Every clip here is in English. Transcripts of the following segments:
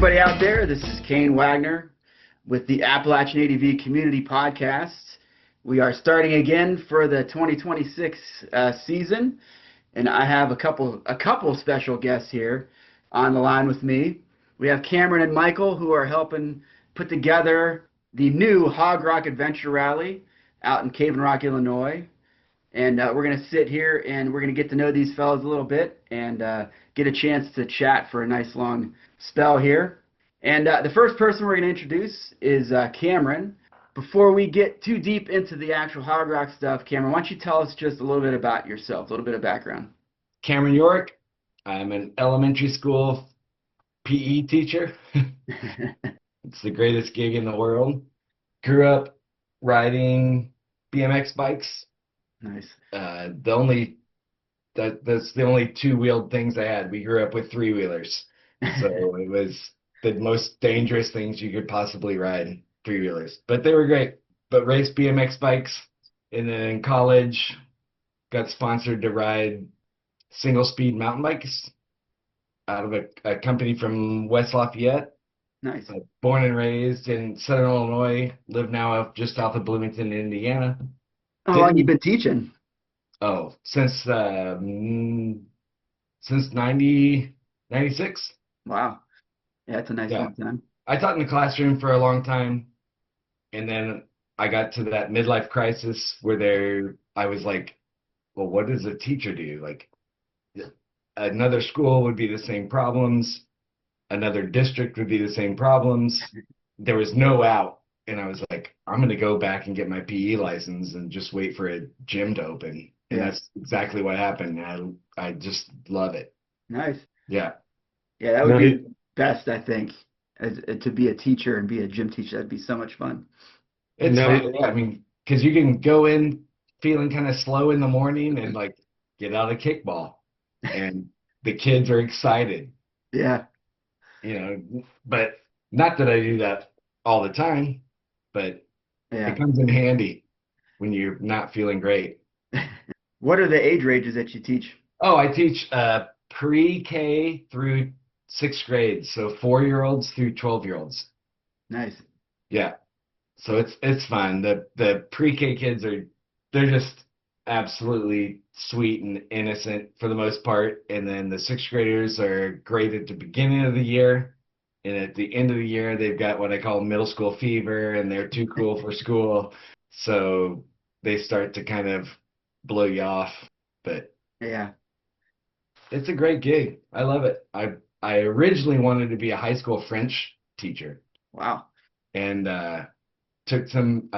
everybody out there. This is Kane Wagner with the Appalachian ADV Community Podcast. We are starting again for the 2026 season, and I have a couple special guests here on the line with me. We have Cameron and Michael, who are helping put together the new Hogrock Adventure Rally out in Cave and Rock, Illinois. And we're going to sit here and we're going to get to know these fellows a little bit and get a chance to chat for a nice long spell here. And the first person we're going to introduce is Cameron. Before we get too deep into the actual Hogrock stuff, Cameron, why don't you tell us just a little bit about yourself, a little bit of background. Cameron York. I'm an elementary school PE teacher. It's the greatest gig in the world. Grew up riding BMX bikes. Nice. That's the only two-wheeled things I had. We grew up with three-wheelers. So it was the most dangerous things you could possibly ride, three-wheelers. But they were great. But raced BMX bikes. And then in college, got sponsored to ride single-speed mountain bikes out of a company from West Lafayette. Nice. Born and raised in Southern Illinois. Live now just south of Bloomington, Indiana. How long you been teaching? Oh, since 96. Wow. Yeah, that's a nice long time. I taught in the classroom for a long time, and then I got to that midlife crisis where I was like, well, what does a teacher do? Like, another school would be the same problems. Another district would be the same problems. There was no out. And I was like, I'm going to go back and get my PE license and just wait for a gym to open. And that's exactly what happened. I just love it. Nice. Yeah. Yeah, that would be best, I think, to be a teacher and be a gym teacher. That'd be so much fun. It's fun. Yeah, I mean, because you can go in feeling kind of slow in the morning and like get out a kickball. And the kids are excited. Yeah. You know, but not that I do that all the time. But it comes in handy when you're not feeling great. What are the age ranges that you teach? Oh, I teach pre-K through 6th grade, so 4-year-olds through 12-year-olds. Nice. Yeah, so it's fun. The pre-K kids they're just absolutely sweet and innocent for the most part, and then the 6th graders are great at the beginning of the year. And at the end of the year, they've got what I call middle school fever, and they're too cool for school. So they start to kind of blow you off. But yeah, it's a great gig. I love it. I originally wanted to be a high school French teacher. Wow. And I spent some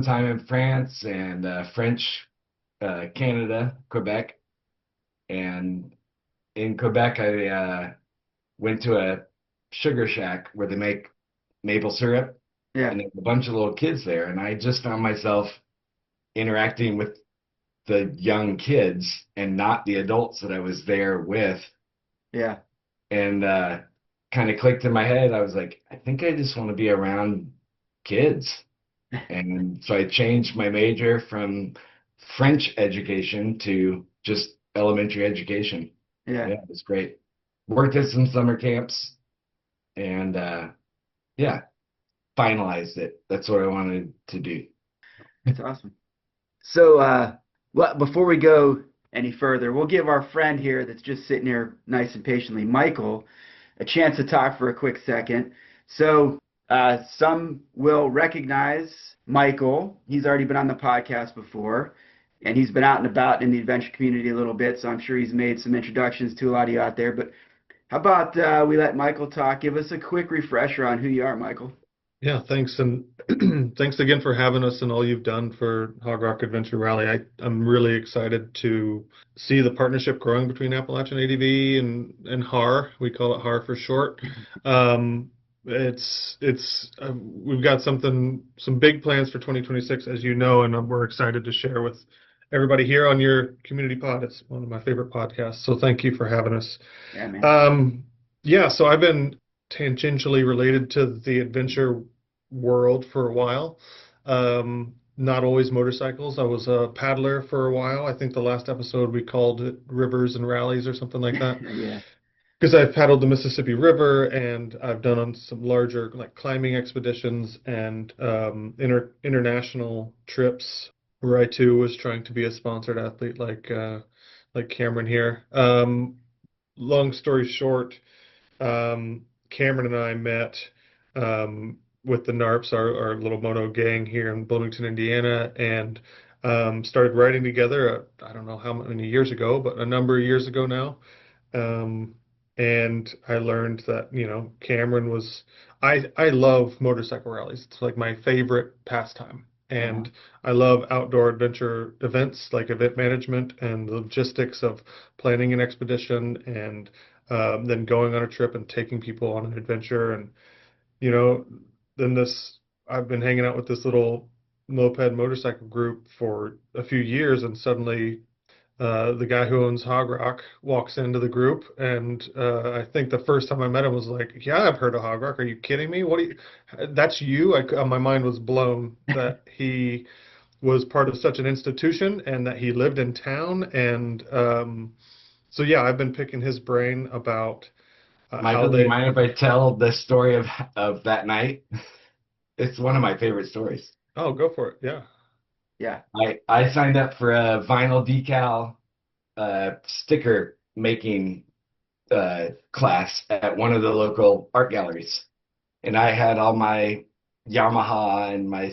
time in France and French Canada, Quebec. And in Quebec, I went to a sugar shack where they make maple syrup. Yeah. And there's a bunch of little kids there, and I just found myself interacting with the young kids and not the adults that I was there with. Yeah. And kind of clicked in my head. I was like, I think I just want to be around kids. And so I changed my major from French education to just elementary education. Yeah. It was great. Worked at some summer camps. And finalized it. That's what I wanted to do. That's awesome. So before we go any further, we'll give our friend here that's just sitting here nice and patiently, Michael, a chance to talk for a quick second. So some will recognize Michael. He's already been on the podcast before, and he's been out and about in the adventure community a little bit, so I'm sure he's made some introductions to a lot of you out there. But how about we let Michael talk? Give us a quick refresher on who you are, Michael. Yeah, thanks. And thanks again for having us and all you've done for Hogrock Adventure Rally. I'm really excited to see the partnership growing between Appalachian ADV and HAR. We call it HAR for short. We've got some big plans for 2026, as you know, and we're excited to share with everybody here on your community pod. It's one of my favorite podcasts, so thank you for having us. Yeah, man. So I've been tangentially related to the adventure world for a while. Not always motorcycles. I was a paddler for a while. I think the last episode we called it Rivers and Rallies or something like that. Yeah. because I've paddled the Mississippi River and I've done on some larger like climbing expeditions and international trips where I too was trying to be a sponsored athlete like Cameron here. Long story short, Cameron and I met with the NARPs, our little moto gang here in Bloomington, Indiana, and started riding together. I don't know how many years ago, but a number of years ago now. Um, and I learned that, Cameron was, I love motorcycle rallies. It's like my favorite pastime. Uh-huh. And I love outdoor adventure events like event management and the logistics of planning an expedition and then going on a trip and taking people on an adventure. And, you know, then I've been hanging out with this little moped motorcycle group for a few years, and suddenly the guy who owns Hogrock walks into the group, and I think the first time I met him was like, "Yeah, I've heard of Hogrock. Are you kidding me? What do you? That's you?" My mind was blown that he was part of such an institution and that he lived in town. And so yeah, I've been picking his brain about how Michael, do you they. mind if I tell the story of that night? It's one of my favorite stories. Oh, go for it. Yeah. Yeah. I signed up for a vinyl decal sticker making class at one of the local art galleries. And I had all my Yamaha and my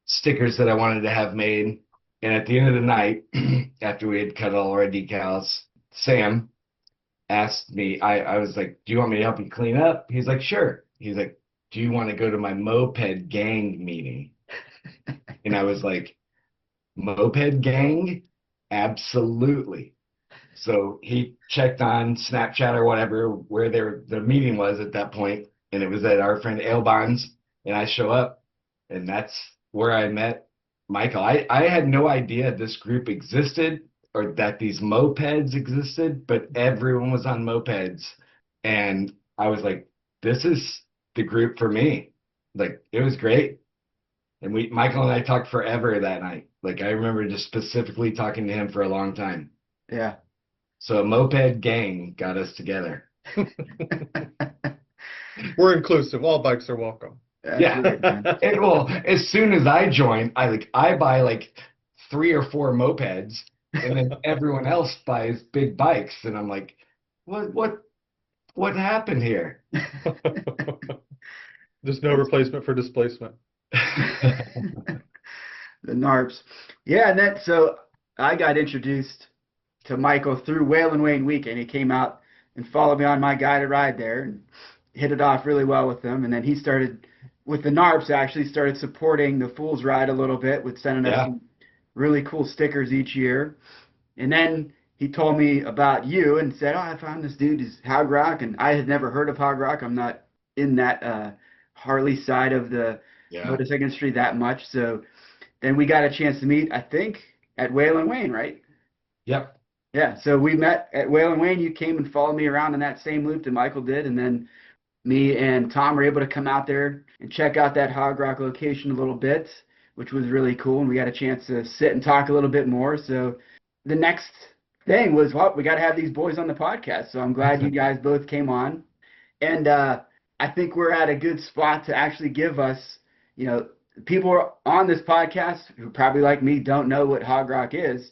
stickers that I wanted to have made. And at the end of the night, after we had cut all our decals, Sam asked me, I was like, "Do you want me to help you clean up?" He's like, "Sure." He's like, "Do you want to go to my moped gang meeting?" And I was like, "Moped gang? Absolutely." So he checked on Snapchat or whatever where the meeting was at that point, and it was at our friend Albon's, and I show up, and that's where I met Michael. I had no idea this group existed or that these mopeds existed, but everyone was on mopeds, and I was like, this is the group for me. Like, it was great. And Michael and I talked forever that night. Like, I remember just specifically talking to him for a long time. Yeah. So a moped gang got us together. We're inclusive. All bikes are welcome. That's Yeah. right, man. And well, as soon as I joined, I buy like 3 or 4 mopeds, and then everyone else buys big bikes, and I'm like, what happened here? There's no replacement for displacement. The NARPs. Yeah, and so I got introduced to Michael through Whalen Wayne Weekend. He came out and followed me on my guided ride there and hit it off really well with him. And then he started with the NARPs, actually started supporting the Fool's Ride a little bit with sending us Yeah. some really cool stickers each year. And then he told me about you and said, "Oh, I found this dude, is Hogrock," and I had never heard of Hogrock. I'm not in that Harley side of the Yeah. motorcycle industry that much. So then we got a chance to meet, I think, at Whalen Wayne, right? Yep. Yeah, so we met at Whalen Wayne. You came and followed me around in that same loop that Michael did, and then me and Tom were able to come out there and check out that Hog Rock location a little bit, which was really cool, and we got a chance to sit and talk a little bit more. So the next thing was, well, we got to have these boys on the podcast. So I'm glad you guys both came on, and I think we're at a good spot to actually give us, people on this podcast who probably like me don't know what Hog Rock is.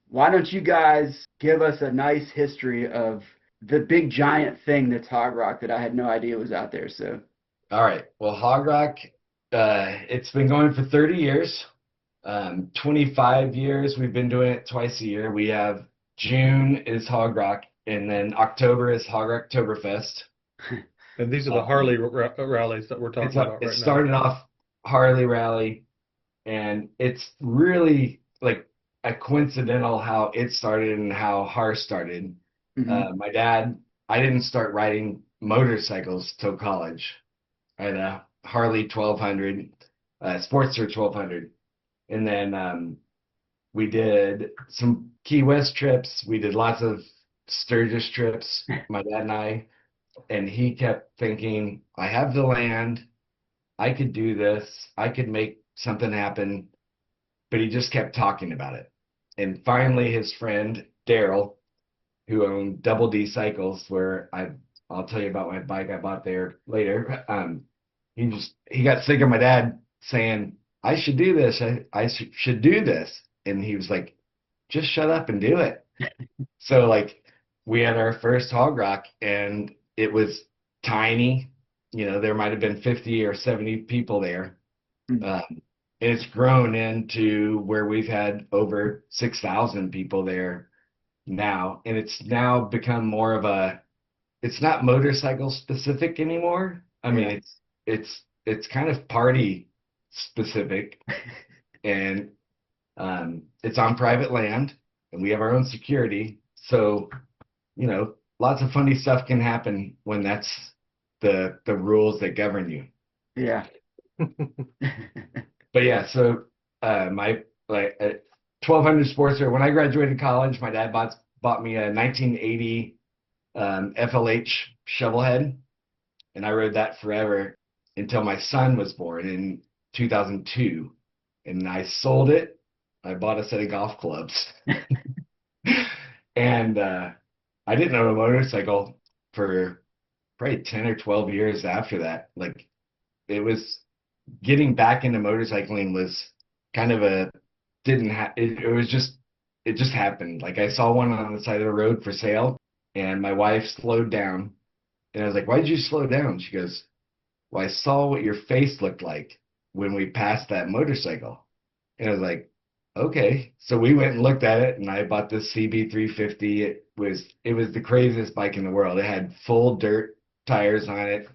Why don't you guys give us a nice history of the big giant thing that's Hog Rock that I had no idea was out there? So, All right. Well, Hogrock, it's been going for 30 years. 25 years, we've been doing it twice a year. We have June is Hogrock, and then October is Hogrocktoberfest. And these are the Harley rallies that we're talking about It right now. started off Harley Rally, and it's really like a coincidental how it started and how Har started. My dad, I didn't start riding motorcycles till college. I had a Harley 1200, Sportster 1200. And then we did some Key West trips. We did lots of Sturgis trips, my dad and I. And he kept thinking, I have the land. I could do this. I could make something happen. But he just kept talking about it. And finally, his friend, Daryl, who owned Double D Cycles, where I'll tell you about my bike I bought there later. He got sick of my dad saying I should do this. I should do this, and he was like, just shut up and do it. So like we had our first Hogrock, and it was tiny. There might have been 50 or 70 people there. It's grown into where we've had over 6,000 people there now, and it's now become more of it's not motorcycle specific anymore. I mean, it's kind of party specific, and it's on private land, and we have our own security. So, lots of funny stuff can happen when that's the rules that govern you. Yeah. But yeah, so my 1200 Sportster. When I graduated college, my dad bought me a 1980 FLH shovelhead, and I rode that forever until my son was born in 2002, and I sold it. I bought a set of golf clubs, and I didn't own a motorcycle for probably 10 or 12 years after that. Like, it was getting back into motorcycling was kind of it just happened. Like, I saw one on the side of the road for sale, and my wife slowed down, and I was like, "Why did you slow down?" She goes, "Well, I saw what your face looked like when we passed that motorcycle." And I was like, "Okay." So we went and looked at it, and I bought this CB350. It was the craziest bike in the world. It had full dirt tires on it,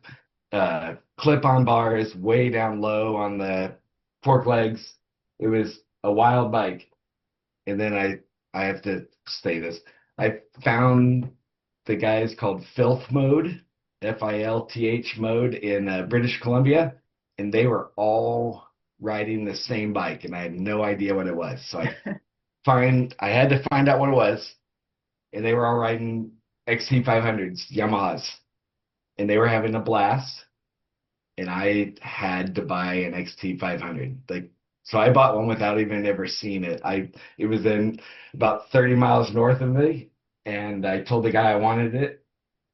clip-on bars way down low on the fork legs. It was a wild bike. And then I have to say this. I found the guys called Filth Mode, FILTH Mode in British Columbia, and they were all riding the same bike, and I had no idea what it was. So I had to find out what it was, and they were all riding XT500s, Yamahas, and they were having a blast, and I had to buy an XT500. So I bought one without even ever seeing it. It was in about 30 miles north of me, and I told the guy I wanted it,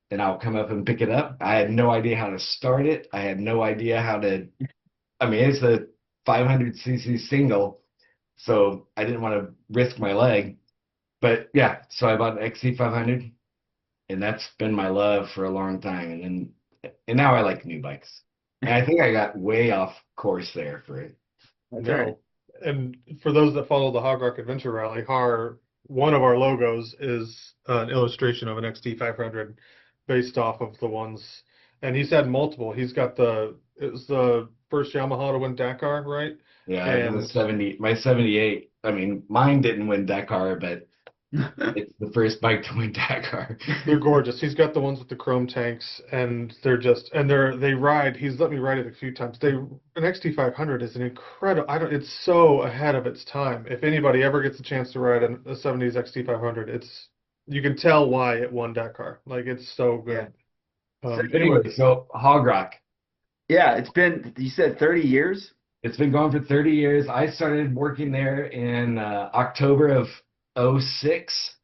and I'll come up and pick it up. I had no idea how to start it. I had no idea how to. I mean, it's a 500cc single, so I didn't want to risk my leg. But yeah, so I bought an XT500, and that's been my love for a long time. And now I like new bikes. And I think I got way off course there for it. No. And for those that follow the Hogrock Adventure Rally, one of our logos is an illustration of an XT500 based off of the ones, and he's had multiple. He's got it was the first Yamaha to win Dakar, right? Yeah, and my 78. I mean, mine didn't win Dakar, but it's the first bike to win Dakar. They're gorgeous. He's got the ones with the chrome tanks, and they ride. He's let me ride it a few times. An XT500 is an incredible. It's so ahead of its time. If anybody ever gets a chance to ride a 70s XT500, you can tell why it won Dakar. Like, it's so good. Yeah. Anyway, so Hogrock. Yeah, it's been, you said 30 years? It's been going for 30 years. I started working there in October of 06.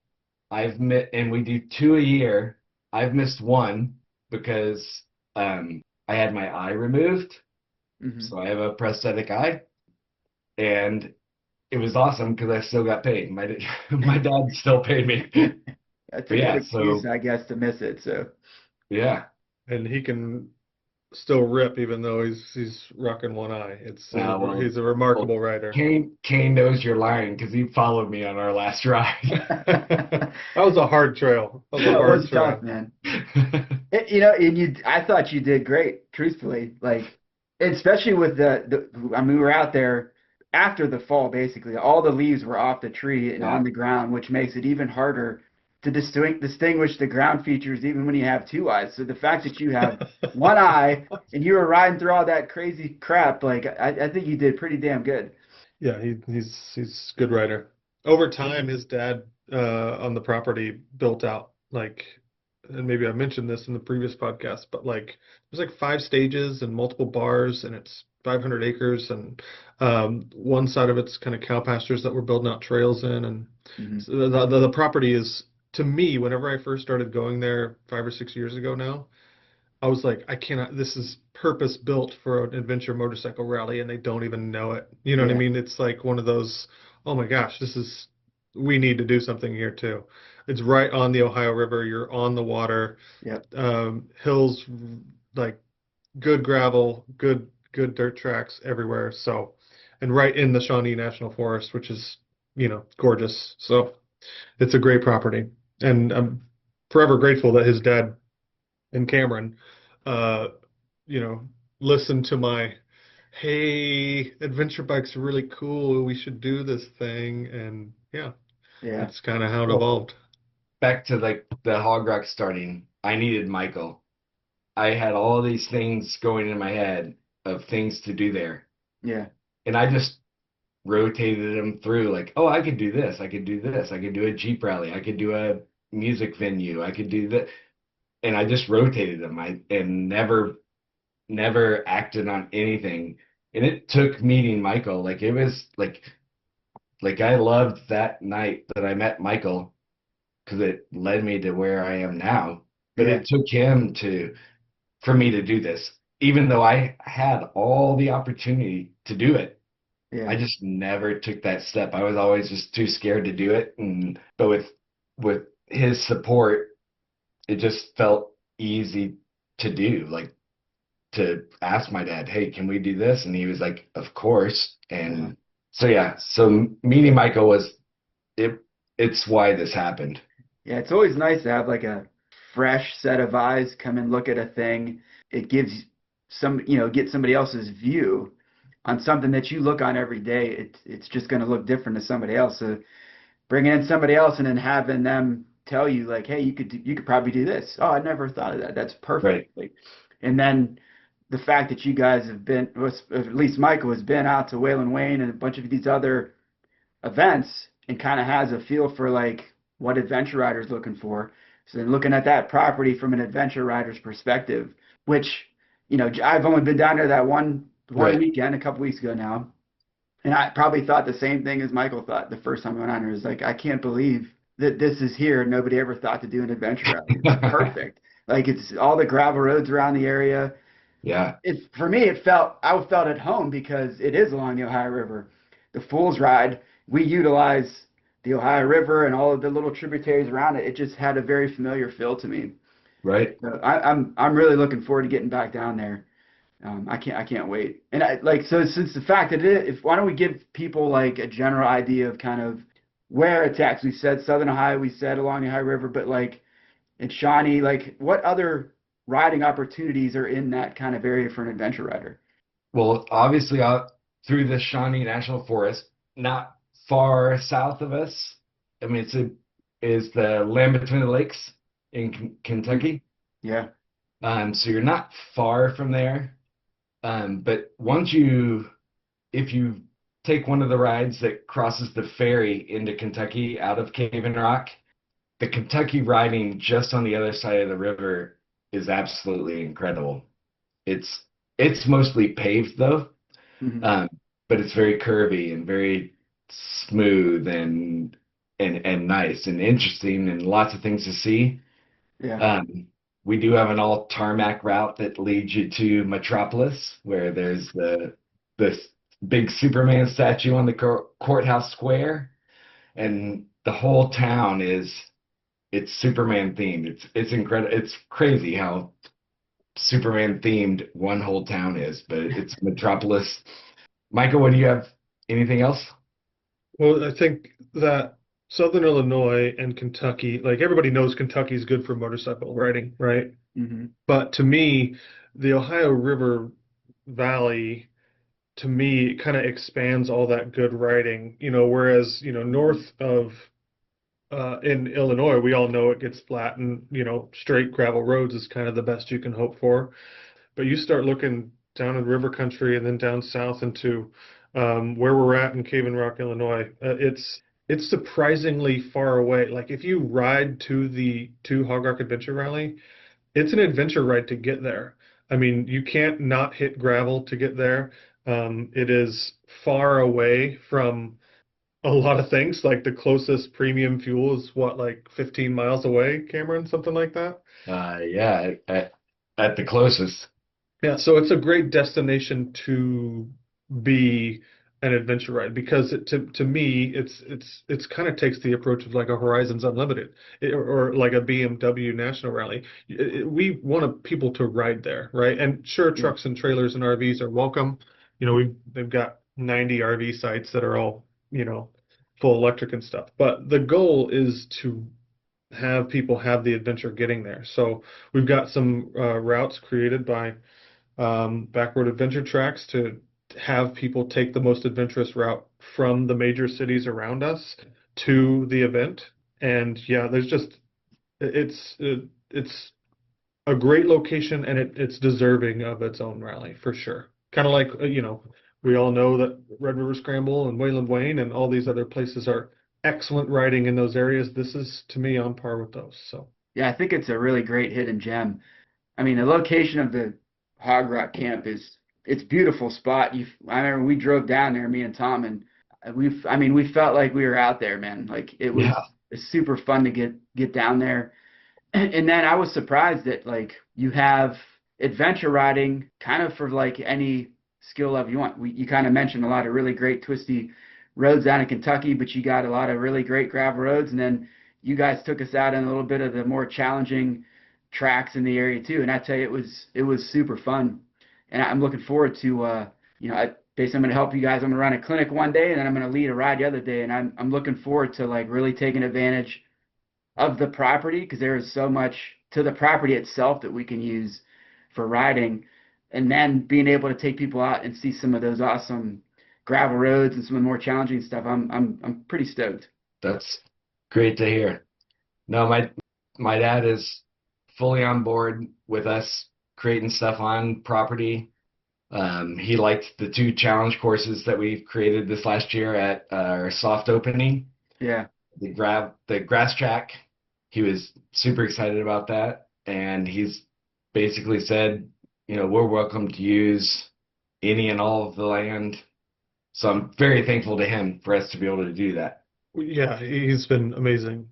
And we do 2 a year. I've missed one because I had my eye removed. Mm-hmm. So I have a prosthetic eye. And it was awesome because I still got paid. My dad still paid me. That's a good excuse, I guess, to miss it. So yeah. And he can still rip even though he's rocking one eye. He's a remarkable rider. Kane knows you're lying because he followed me on our last ride. That was a hard trail. That was tough, man. I thought you did great, truthfully. Like, especially with we were out there after the fall, basically. All the leaves were off the tree and on the ground, which makes it even harder to distinguish the ground features even when you have two eyes. So the fact that you have one eye and you were riding through all that crazy crap, like, I think you did pretty damn good. Yeah, he's a good rider. Over time, his dad on the property built out, like, and maybe I mentioned this in the previous podcast, but like there's like 5 stages and multiple bars, and it's 500 acres, and one side of it's kind of cow pastures that we're building out trails in, and so the property is to me, whenever I first started going there 5 or 6 years ago now, I was like, I cannot, this is purpose built for an adventure motorcycle rally and they don't even know it. You know what I Yeah. mean? It's like one of those, oh my gosh, we need to do something here too. It's right on the Ohio River. You're on the water, Yep. hills, like good gravel, good dirt tracks everywhere. So, and right in the Shawnee National Forest, which is, gorgeous. So it's a great property. And I'm forever grateful that his dad and Cameron, uh, you know, listened to my, hey, adventure bikes are really cool. We should do this thing. And yeah, Yeah. that's kind of how it Well, evolved. back to like the Hogrock starting, I needed Michael. I had all these things going in my head of things to do there. Yeah. And I just rotated them through like, oh, I could do this. I could do this. I could do a Jeep rally. I could do a music venue. I could do that. And I just rotated them. And never acted on anything. And it took meeting Michael. Like it was like I loved that night that I met Michael because it led me to where I am now. But Yeah. it took him for me to do this, even though I had all the opportunity to do it. Yeah. I just never took that step. I was always just too scared to do it. But with his support, it just felt easy to do. Like to ask my dad, "Hey, can we do this?" And he was like, "Of course." Uh-huh. And so yeah, so meeting Michael was it. It's why this happened. Yeah, it's always nice to have like a fresh set of eyes come and look at a thing. It gives get somebody else's view on something that you look on every day. It's just going to look different to somebody else. So bringing in somebody else and then having them tell you like, hey, you could probably do this. Oh, I never thought of that. That's Right, perfect. Like, and then the fact that you guys have been, at least Michael has been out to Whalen Wayne and a bunch of these other events and kind of has a feel for like what adventure riders looking for. So then looking at that property from an adventure rider's perspective, which I've only been down there that one right. weekend a couple weeks ago now, and I probably thought the same thing as Michael thought the first time I went on there. Is like I can't believe that this is here. Nobody ever thought to do an adventure rally. It's perfect. Like it's all the gravel roads around the area. Yeah, It's for me. I felt at home because it is along the Ohio River. The Fool's Ride, we utilize the Ohio River and all of the little tributaries around it. It just had a very familiar feel to me. right. So I'm really looking forward to getting back down there. I can't wait. And so since the fact that if why don't we give people like a general idea of kind of where it's at? 'Cause we said Southern Ohio, we said along the Ohio River, but like in Shawnee, like what other riding opportunities are in that kind of area for an adventure rider? Well, obviously out through the Shawnee National Forest, not far south of us. I mean, is the Land Between the Lakes in Mhm. Kentucky. Yeah. So you're not far from there. But if you take one of the rides that crosses the ferry into Kentucky out of Cave and Rock, the Kentucky riding just on the other side of the river is absolutely incredible. It's it's mostly paved though, Hmm. um, but it's very curvy and very smooth and nice and interesting and lots of things to see. Yeah. Um, we do have an all tarmac route that leads you to Metropolis, where there's this big Superman statue on the courthouse square, and the whole town it's Superman themed. It's incredible. It's crazy how Superman themed one whole town is, but it's Metropolis. Michael, what do you have? Anything else? Well, I think that Southern Illinois and Kentucky, like everybody knows Kentucky's good for motorcycle riding, right? Hmm. But to me, the Ohio River Valley, to me, kind of expands all that good riding, whereas, north of in Illinois, we all know it gets flat and, straight gravel roads is kind of the best you can hope for. But you start looking down in river country and then down south into where we're at in Cave and Rock, Illinois, it's surprisingly far away. Like if you ride to Hogrock Adventure Rally, it's an adventure ride to get there. I mean, you can't not hit gravel to get there. It is far away from a lot of things. Like the closest premium fuel is what, like 15 miles away, Cameron, something like that. Yeah, at the closest. Yeah, so it's a great destination to be an adventure ride because to me it's kind of takes the approach of like a Horizons Unlimited or like a BMW National Rally. We want people to ride there, right? And sure, Yeah. trucks and trailers and RVs are welcome. You know, they've got 90 RV sites that are all, you know, full electric and stuff. But the goal is to have people have the adventure getting there. So we've got some routes created by backroad adventure tracks to have people take the most adventurous route from the major cities around us to the event. And yeah, there's just it's a great location and it's deserving of its own rally for sure. Kind of like you know, we all know that Red River Scramble and Wayland Wayne and all these other places are excellent riding in those areas. This is to me on par with those. So Yeah, I think it's a really great hidden gem. I mean, the location of the Hogrock camp is it's a beautiful spot. I remember we drove down there, me and Tom, and I mean, we felt like we were out there, man. Like Yeah. it's super fun to get down there. And then I was surprised that like you have adventure riding kind of for like any skill level you want. You kind of mentioned a lot of really great twisty roads down in Kentucky, but you got a lot of really great gravel roads. And then you guys took us out in a little bit of the more challenging tracks in the area too. And I tell you, it was super fun. And I'm looking forward to basically I'm going to help you guys. I'm going to run a clinic one day, and then I'm going to lead a ride the other day. And I'm looking forward to like really taking advantage of the property because there is so much to the property itself that we can use for riding, and then being able to take people out and see some of those awesome gravel roads and some of the more challenging stuff. I'm pretty stoked. That's great to hear. No, my dad is fully on board with us creating stuff on property. He liked the two challenge courses that we've created this last year at our soft opening. Yeah. The grass track. He was super excited about that, and he's basically said, you know, we're welcome to use any and all of the land. So I'm very thankful to him for us to be able to do that. yeah, he's been amazing.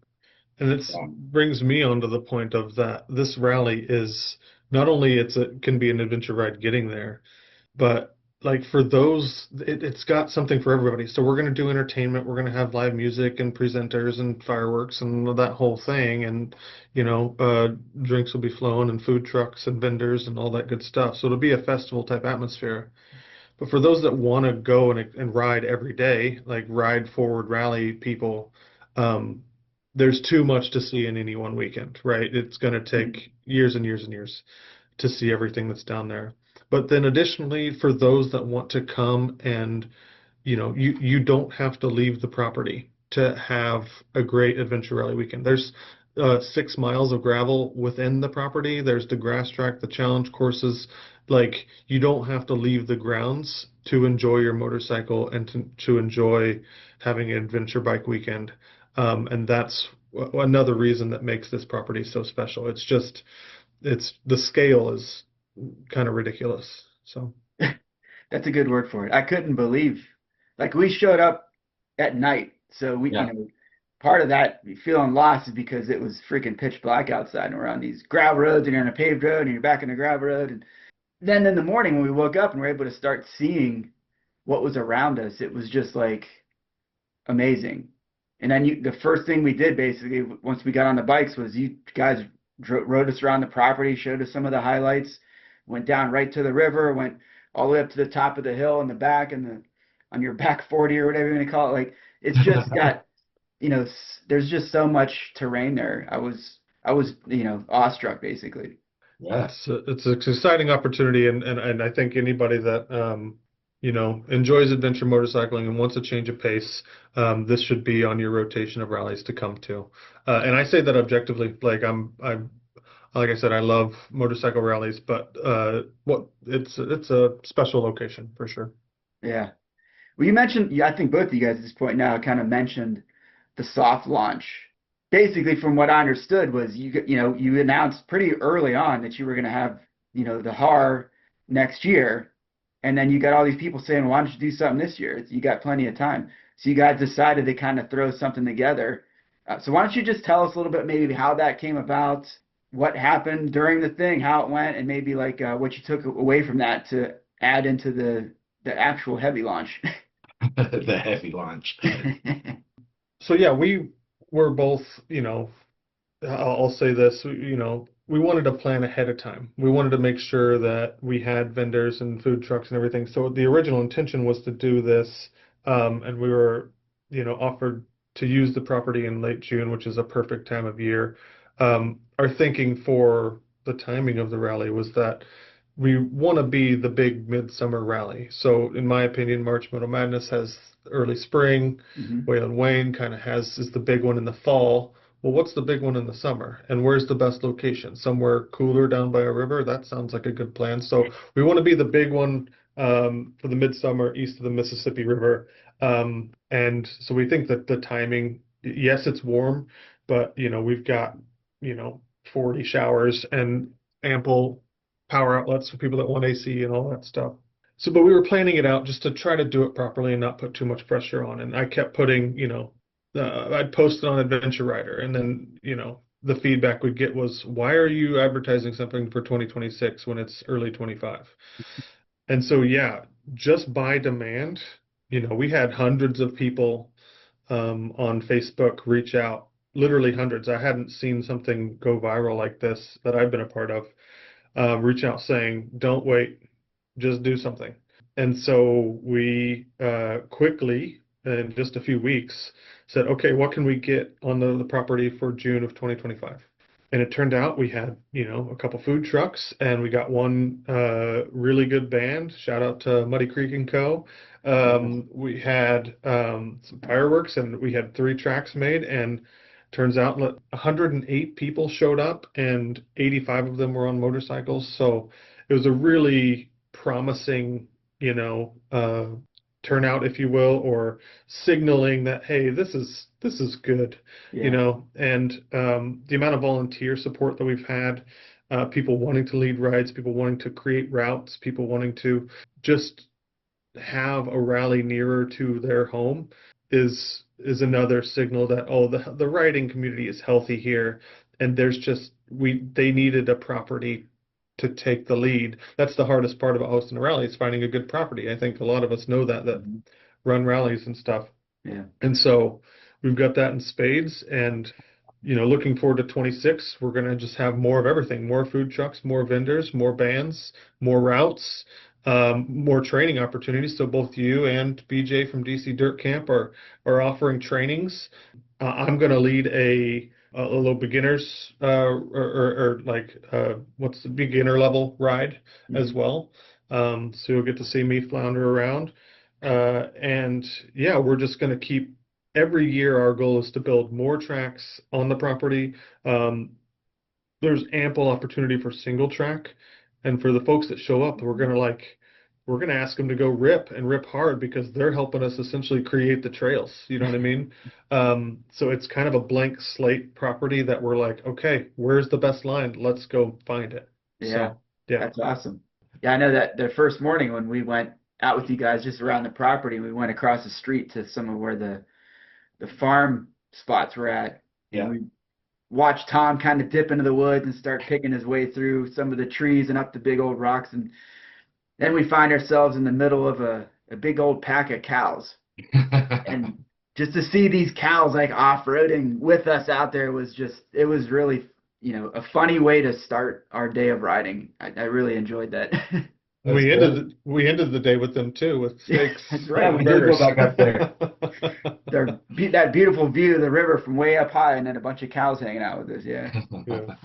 And it Yeah. brings me on to the point of that this rally is not only can be an adventure ride getting there, but like for those, it's got something for everybody. So we're going to do entertainment. We're going to have live music and presenters and fireworks and that whole thing. And, you know, drinks will be flowing and food trucks and vendors and all that good stuff. So it'll be a festival type atmosphere. But for those that want to go and ride every day, like ride forward rally people, um, there's too much to see in any one weekend, right? It's going to take years and years and years to see everything that's down there. But then additionally, for those that want to come and, you know, you don't have to leave the property to have a great adventure rally weekend. There's 6 miles of gravel within the property. There's the grass track, the challenge courses. Like you don't have to leave the grounds to enjoy your motorcycle and to enjoy having an adventure bike weekend. And that's another reason that makes this property so special. It's the scale is kind of ridiculous. So That's a good word for it. I couldn't believe, like we showed up at night, so Yeah. part of that feeling lost is because it was freaking pitch black outside, and we're on these gravel roads, and you're on a paved road, and you're back on a gravel road, and then in the morning when we woke up and were able to start seeing what was around us, it was just like amazing. And then the first thing we did basically once we got on the bikes was you guys rode us around the property, showed us some of the highlights, went down right to the river, went all the way up to the top of the hill in the back and the on your back 40 or whatever you want to call it. Like it's just got, there's just so much terrain there. I was awestruck basically. Yeah. it's an exciting opportunity, and I think anybody that you know enjoys adventure motorcycling and wants a change of pace, this should be on your rotation of rallies to come to. And I say that objectively, like I'm like I said, I love motorcycle rallies, but it's a special location for sure. Yeah. Well, you mentioned, yeah, I think both of you guys at this point now kind of mentioned the soft launch. Basically, from what I understood was you announced pretty early on that you were going to have, the HAR next year, and then you got all these people saying, "Why don't you do something this year? You got plenty of time." So you guys decided to kind of throw something together. So why don't you just tell us a little bit maybe how that came about, what happened during the thing, how it went, and maybe like what you took away from that to add into the actual heavy launch. The heavy launch. So yeah, we were both, I'll say this, we wanted to plan ahead of time. We wanted to make sure that we had vendors and food trucks and everything. So the original intention was to do this, and we were, offered to use the property in late June, which is a perfect time of year. Our thinking for the timing of the rally was that we want to be the big midsummer rally. So in my opinion, March Moto Madness has early spring. Hmm. Wayland Wayne kind of is the big one in the fall. Well, what's the big one in the summer? And where's the best location? Somewhere cooler down by a river? That sounds like a good plan. So we want to be the big one for the midsummer east of the Mississippi River. And so we think that the timing, yes, it's warm, but we've got, 40 showers and ample power outlets for people that want AC and all that stuff. So, but we were planning it out just to try to do it properly and not put too much pressure on. And I kept putting, I'd post it on Adventure Rider, and then, the feedback we'd get was, why are you advertising something for 2026 when it's early 25? And so, yeah, just by demand, we had hundreds of people on Facebook reach out, literally hundreds. I hadn't seen something go viral like this that I've been a part of. Reach out saying, don't wait, just do something. And so we quickly, in just a few weeks, said, okay, what can we get on the property for June of 2025? And it turned out we had, a couple food trucks, and we got one really good band. Shout out to Muddy Creek and Co. We had some fireworks, and we had 3 tracks made, and turns out 108 people showed up, and 85 of them were on motorcycles. So it was a really promising, turnout, if you will, or signaling that, hey, this is good, Yeah. and the amount of volunteer support that we've had, people wanting to lead rides, people wanting to create routes, people wanting to just have a rally nearer to their home is another signal that, oh, the riding community is healthy here, and there's just they needed a property to take the lead. That's the hardest part about hosting a rally, is finding a good property. I think a lot of us know that Mhm. run rallies and stuff. Yeah. And so we've got that in spades, and looking forward to 26, we're going to just have more of everything, more food trucks, more vendors, more bands, more routes, more training opportunities. So both you and BJ from DC Dirt Camp are offering trainings. I'm going to lead a little beginners or like what's the beginner level ride as Mhm. well. So you'll get to see me flounder around. And yeah, we're just going to keep every year. Our goal is to build more tracks on the property. Um, there's ample opportunity for single track, and for the folks that show up, we're gonna ask them to go rip and rip hard, because they're helping us essentially create the trails. You know what I mean? So it's kind of a blank slate property that we're like, okay, where's the best line? Let's go find it. Yeah. So yeah. That's awesome. Yeah, I know that the first morning when we went out with you guys just around the property, we went across the street to some of where the farm spots were at, and Yeah. we watched Tom kind of dip into the woods and start picking his way through some of the trees and up the big old rocks, and then we find ourselves in the middle of a big old pack of cows. And just to see these cows like off-roading with us out there was just, it was really, a funny way to start our day of riding. I really enjoyed that. That's good. We ended the day with them too, with Yeah, steaks that's Yeah, right. we and did go burgers. back up there. That beautiful view of the river from way up high, and then a bunch of cows hanging out with us. Yeah. Yeah.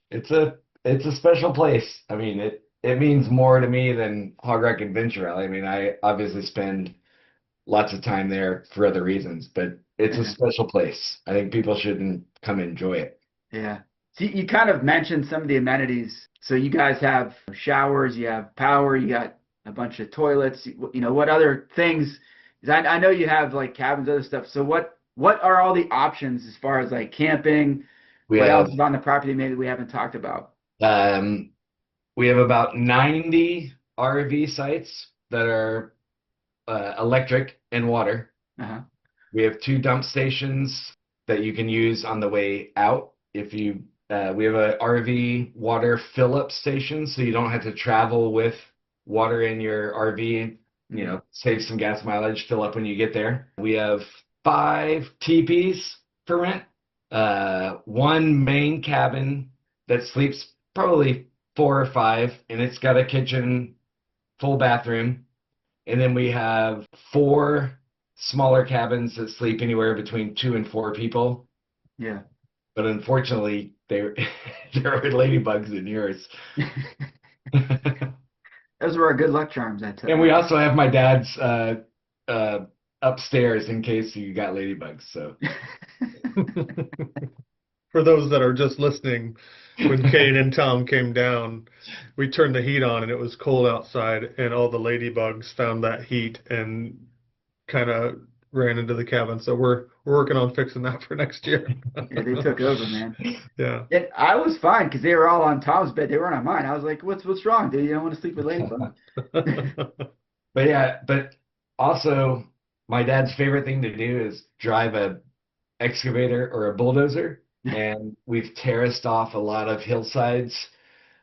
It's a special place. I mean, it means more to me than Hogrock Adventure Rally. I mean, I obviously spend lots of time there for other reasons, but it's a Yeah. special place. I think people should come enjoy it. Yeah. So you kind of mentioned some of the amenities. So you guys have showers, you have power, you got a bunch of toilets. What other things? 'Cause I know you have like cabins, other stuff. So what are all the options as far as like camping? We What else have is on the property maybe we haven't talked about? um, we have about 90 RV sites that are electric and water. Uh-huh. We have 2 dump stations that you can use on the way out. If you, we have a RV water fill-up station, so you don't have to travel with water in your RV. You know, save some gas mileage, fill up when you get there. We have 5 teepees for rent, 1 main cabin that sleeps probably 4 or 5, and it's got a kitchen, full bathroom. And then we have 4 smaller cabins that sleep anywhere between 2 and 4 people. Yeah. But unfortunately, there are ladybugs in yours. Those were our good luck charms, I tell And you. we also have my dad's upstairs in case you got ladybugs. So For those that are just listening, when Kane and Tom came down, we turned the heat on and it was cold outside, and all the ladybugs found that heat and kind of ran into the cabin. So we're working on fixing that for next year. Yeah, they took over, man. Yeah. And I was fine because they were all on Tom's bed. They weren't on mine. I was like, "What's wrong, dude? You don't want to sleep with Ladybug?" But yeah, but also my dad's favorite thing to do is drive a excavator or a bulldozer, and we've terraced off a lot of hillsides.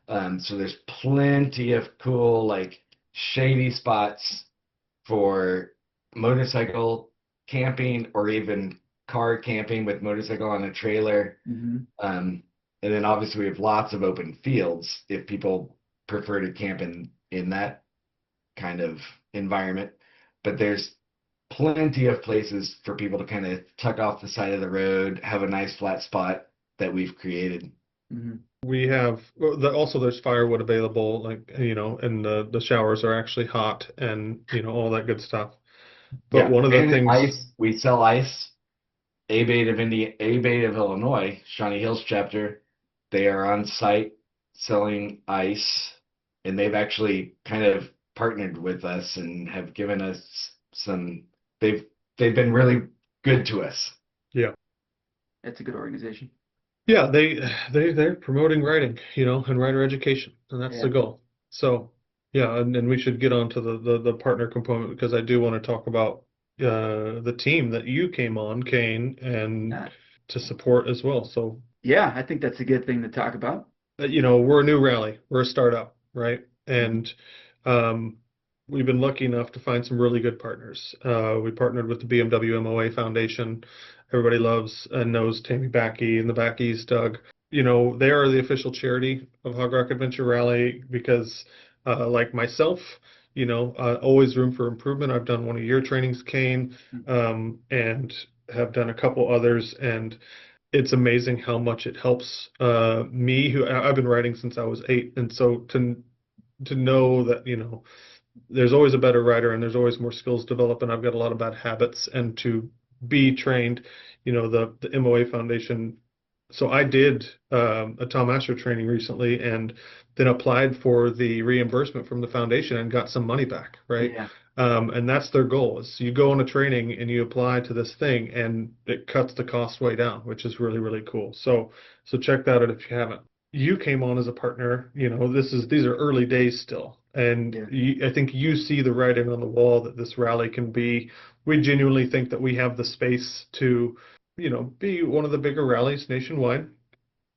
So there's plenty of cool, like shady spots for motorcycle camping or even car camping with motorcycle on a trailer. Hmm. And then obviously we have lots of open fields if people prefer to camp in that kind of environment. But there's plenty of places for people to kind of tuck off the side of the road, have a nice flat spot that we've created. Hmm. We have also there's firewood available, like, and the showers are actually hot, and all that good stuff. But Yeah, one of the and things, ice, we sell ice. A-Bait of Illinois, Shawnee Hills chapter, they are on site selling ice, and they've actually kind of partnered with us and have given us some. They've been really good to us. yeah, That's a good organization. yeah, they're promoting writing, and writer education, and that's the Yeah. goal. So yeah, and we should get on to the partner component, because I do want to talk about the team that you came on, Kane, and Uh, to support as well. So yeah, I think that's a good thing to talk about. we're a new rally, we're a startup, right? Mhm. And um, we've been lucky enough to find some really good partners. We partnered with the BMW MOA Foundation. Everybody loves and knows Tammy Backey and the Backeys, Doug. They are the official charity of Hogrock Adventure Rally because, like myself, always room for improvement. I've done one of your trainings, Kane, and have done a couple others, and it's amazing how much it helps me, who I've been writing since I was 8. And so to know that, there's always a better writer and there's always more skills developed, and I've got a lot of bad habits, and to be trained, the MOA Foundation. So I did a Tom Asher training recently, and then applied for the reimbursement from the foundation and got some money back, right? Yeah. And that's their goal, is you go on a training and you apply to this thing, and it cuts the cost way down, which is really, really cool. So check that out if you haven't. You came on as a partner. These are early days still, and Yeah. I think you see the writing on the wall that this rally can be. We genuinely think that we have the space to, be one of the bigger rallies nationwide,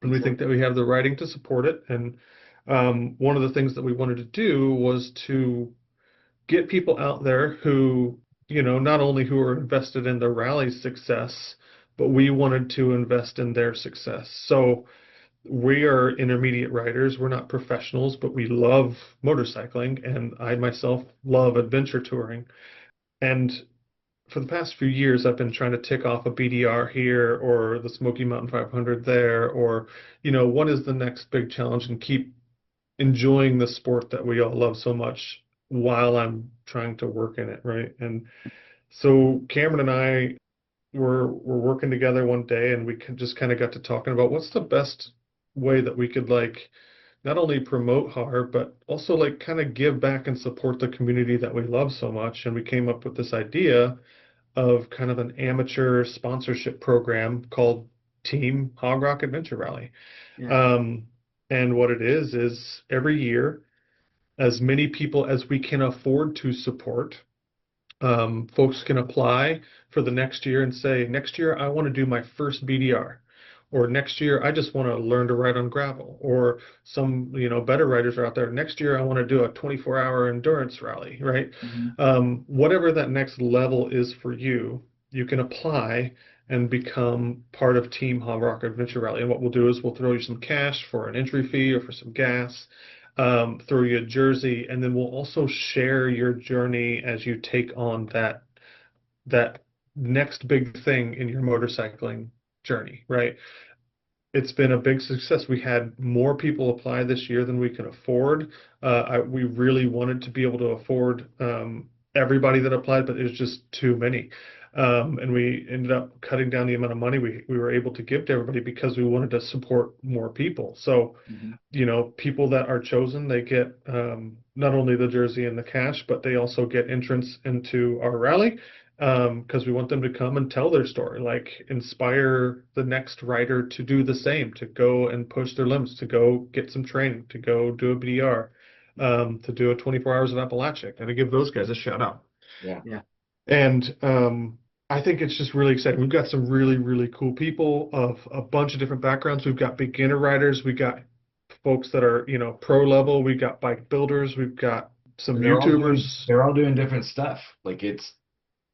and we think that we have the writing to support it. And one of the things that we wanted to do was to get people out there who, not only who are invested in the rally's success, but we wanted to invest in their success. So we are intermediate riders. We're not professionals, but we love motorcycling, and I myself love adventure touring. And for the past few years, I've been trying to tick off a BDR here, or the Smoky Mountain 500 there, or, what is the next big challenge, and keep enjoying the sport that we all love so much while I'm trying to work in it, right? And so Cameron and I were working together one day, and we just kind of got to talking about what's the best way that we could, like, not only promote HAR, but also, like, kind of give back and support the community that we love so much. And we came up with this idea of kind of an amateur sponsorship program called Team Hogrock Adventure Rally. Yeah. And what it is every year, as many people as we can afford to support, Folks can apply for the next year and say, next year I want to do my first BDR, or next year I just want to learn to ride on gravel, or some, better riders are out there. Next year I want to do a 24-hour endurance rally, right? Mhm. Whatever that next level is for you, you can apply and become part of Team Hogrock Adventure Rally. And what we'll do is we'll throw you some cash for an entry fee or for some gas, throw you a jersey, and then we'll also share your journey as you take on that next big thing in your motorcycling journey, right? It's been a big success. We had more people apply this year than we can afford. We really wanted to be able to afford everybody that applied, but it was just too many. And we ended up cutting down the amount of money we were able to give to everybody because we wanted to support more people. So, Mhm. people that are chosen, they get not only the jersey and the cash, but they also get entrance into our rally, because we want them to come and tell their story, like inspire the next rider to do the same, to go and push their limits, to go get some training, to go do a BDR, to do a 24 hours of Appalachia, and to give those guys a shout out. Yeah. Yeah. And I think it's just really exciting. We've got some really, really cool people of a bunch of different backgrounds. We've got beginner riders. We got folks that are, pro level. We've got bike builders. We've got some And YouTubers. they're all doing different stuff. Like it's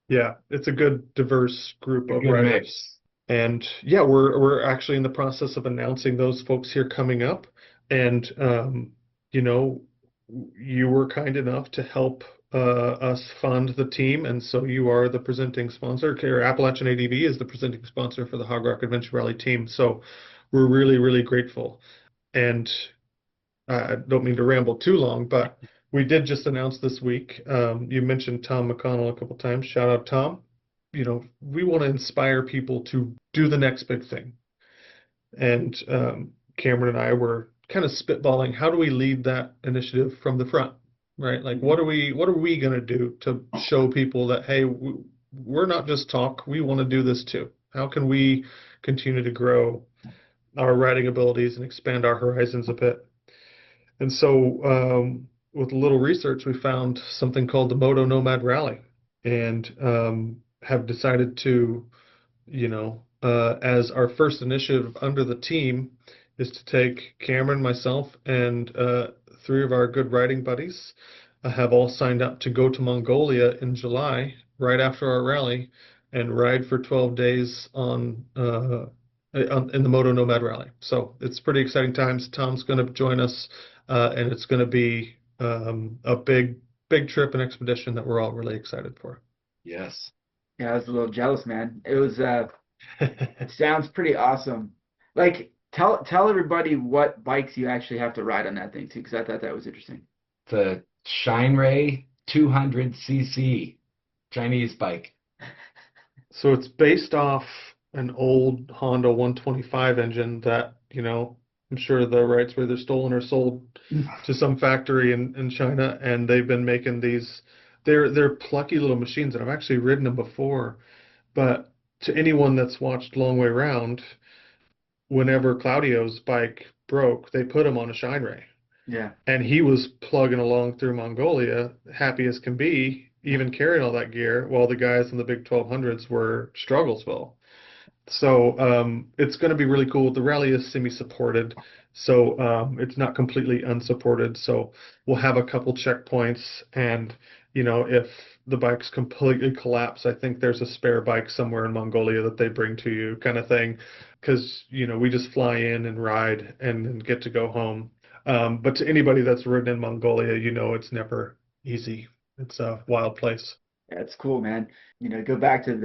Yeah, it's a good diverse group a of good riders. mix. And yeah, we're actually in the process of announcing those folks here coming up. And you know, you were kind enough to help us fund the team, and so you are the presenting sponsor. Or Appalachian ADV is the presenting sponsor for the Hogrock Adventure Rally team. So we're really, really grateful. And I don't mean to ramble too long, but we did just announce this week. You mentioned Tom McConnell a couple times. Shout out, Tom. We want to inspire people to do the next big thing. And Cameron and I were kind of spitballing, how do we lead that initiative from the front, right? Like, what are we going to do to show people that, hey, we're not just talk, we want to do this too. How can we continue to grow our riding abilities and expand our horizons a bit? And so, with a little research, we found something called the Moto Nomad Rally, and have decided to, as our first initiative under the team, is to take Cameron, myself, and three of our good riding buddies have all signed up to go to Mongolia in July, right after our rally, and ride for 12 days in the Moto Nomad Rally. So it's pretty exciting times. Tom's going to join us, and it's going to be a big trip and expedition that we're all really excited for. Yes. Yeah, I was a little jealous, man. It was it sounds pretty awesome. Like tell everybody what bikes you actually have to ride on that thing too, because I thought that was interesting. The Shine Ray 200cc Chinese bike. So it's based off an old Honda 125 engine that, I'm sure the rights were either stolen or sold to some factory in China, and they've been making these. They're plucky little machines, and I've actually ridden them before. But to anyone that's watched Long Way Round, whenever Claudio's bike broke, they put him on a Shine Ray. Yeah. And he was plugging along through Mongolia, happy as can be, even carrying all that gear, while the guys in the big 1200s were Strugglesville. So it's going to be really cool. The rally is semi-supported, so it's not completely unsupported. So we'll have a couple checkpoints, and if the bikes completely collapse, I think there's a spare bike somewhere in Mongolia that they bring to you, kind of thing, because we just fly in and ride and then get to go home. But to anybody that's ridden in Mongolia, it's never easy. It's a wild place. Yeah, it's cool, man. Go back to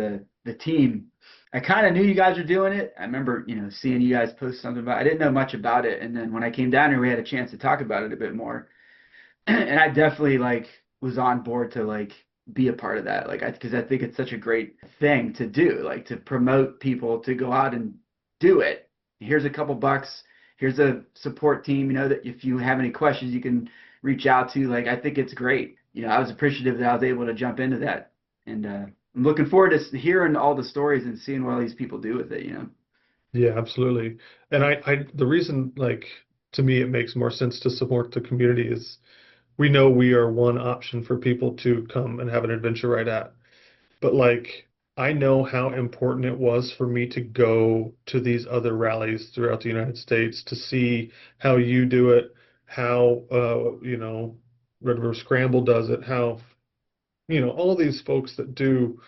the team. I kind of knew you guys were doing it. I remember, seeing you guys post something about it. I didn't know much about it. And then when I came down here, we had a chance to talk about it a bit more. And I definitely was on board to be a part of that. Because I think it's such a great thing to do, to promote people to go out and do it. Here's a couple bucks. Here's a support team, that if you have any questions, you can reach out to. I think it's great. I was appreciative that I was able to jump into that. And I'm looking forward to hearing all the stories and seeing what all these people do with it, Yeah, absolutely. And the reason, to me, it makes more sense to support the community is we know we are one option for people to come and have an adventure ride at. But like, I know how important it was for me to go to these other rallies throughout the United States to see how you do it, how Red River Scramble does it, how all these folks that do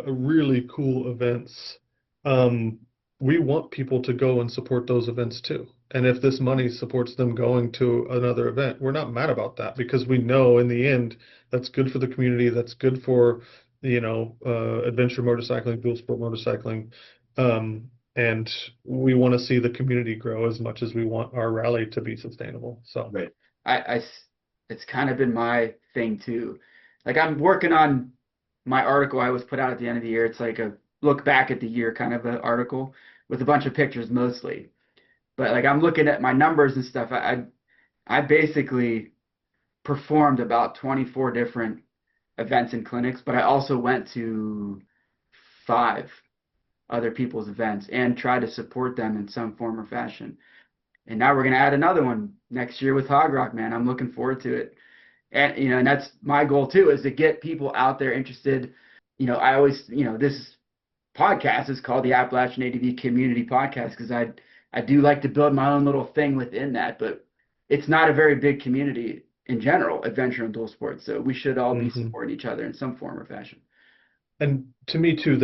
really cool events. Um, we want people to go and support those events too. And if this money supports them going to another event, we're not mad about that because we know in the end that's good for the community, that's good for, adventure motorcycling, dual sport motorcycling. And we want to see the community grow as much as we want our rally to be sustainable. So, Right. It's kind of been my thing too. Like I'm working on my article I was put out at the end of the year. It's like a look back at the year kind of an article with a bunch of pictures mostly. But like I'm looking at my numbers and stuff. I basically performed about 24 different events and clinics, but I also went to 5 other people's events and tried to support them in some form or fashion. And now we're going to add another one next year with Hogrock, man. I'm looking forward to it. And and that's my goal too, is to get people out there interested. I always, this podcast is called the Appalachian ADV Community Podcast because I do like to build my own little thing within that, but it's not a very big community in general, adventure and dual sports. So we should all be mhm. supporting each other in some form or fashion. And to me too,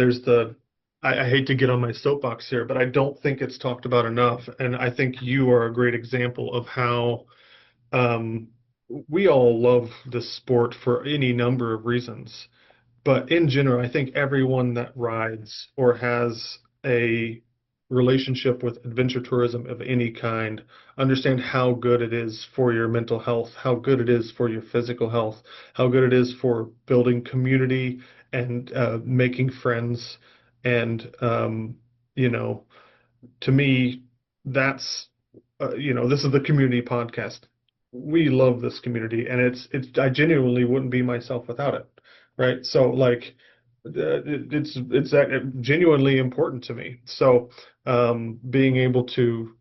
I hate to get on my soapbox here, but I don't think it's talked about enough. And I think you are a great example of how um, we all love this sport for any number of reasons. But in general, I think everyone that rides or has a relationship with adventure tourism of any kind understand how good it is for your mental health, how good it is for your physical health, how good it is for building community and making friends. And you know, to me, that's this is the community podcast. We love this community, and it's I genuinely wouldn't be myself without it, right? So like, it's genuinely important to me. So being able to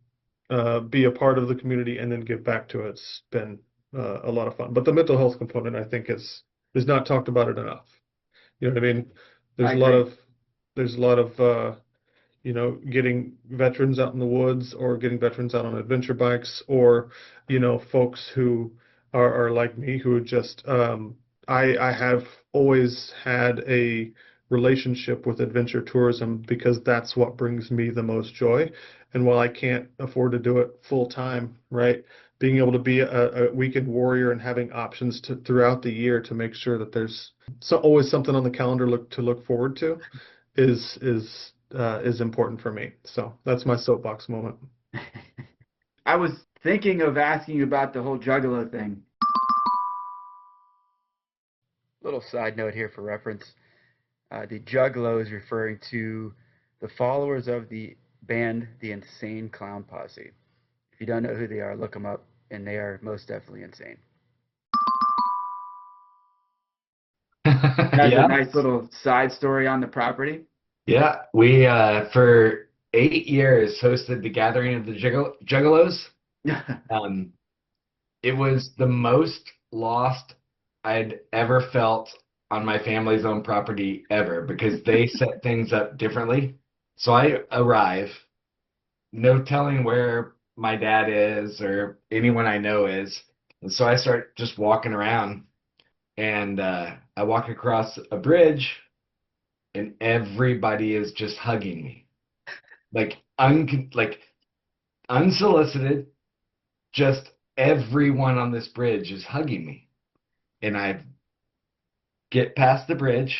be a part of the community and then give back to it's been a lot of fun. But the mental health component, I think, is not talked about it enough. You know what I mean? I There's a lot agree. of there's a lot of getting veterans out in the woods or getting veterans out on adventure bikes or, folks who are like me who just, I have always had a relationship with adventure tourism because that's what brings me the most joy. And while I can't afford to do it full time, right, being able to be a weekend warrior and having options throughout the year to make sure that there's always something on the calendar to look forward to is important for me. So that's my soapbox moment. I was thinking of asking you about the whole Juggalo thing. Little side note here for reference. The Juggalo is referring to the followers of the band The Insane Clown Posse. If you don't know who they are, look them up, and they are most definitely insane. That's a Yeah. nice little side story on the property. Yeah. We for 8 years hosted the gathering of the Juggalos. Um, it was the most lost I'd ever felt on my family's own property ever because they set things up differently. So I arrive, no telling where my dad is or anyone I know is. And so I start just walking around and I walk across a bridge and everybody is just hugging me. Like unsolicited, just everyone on this bridge is hugging me. And I get past the bridge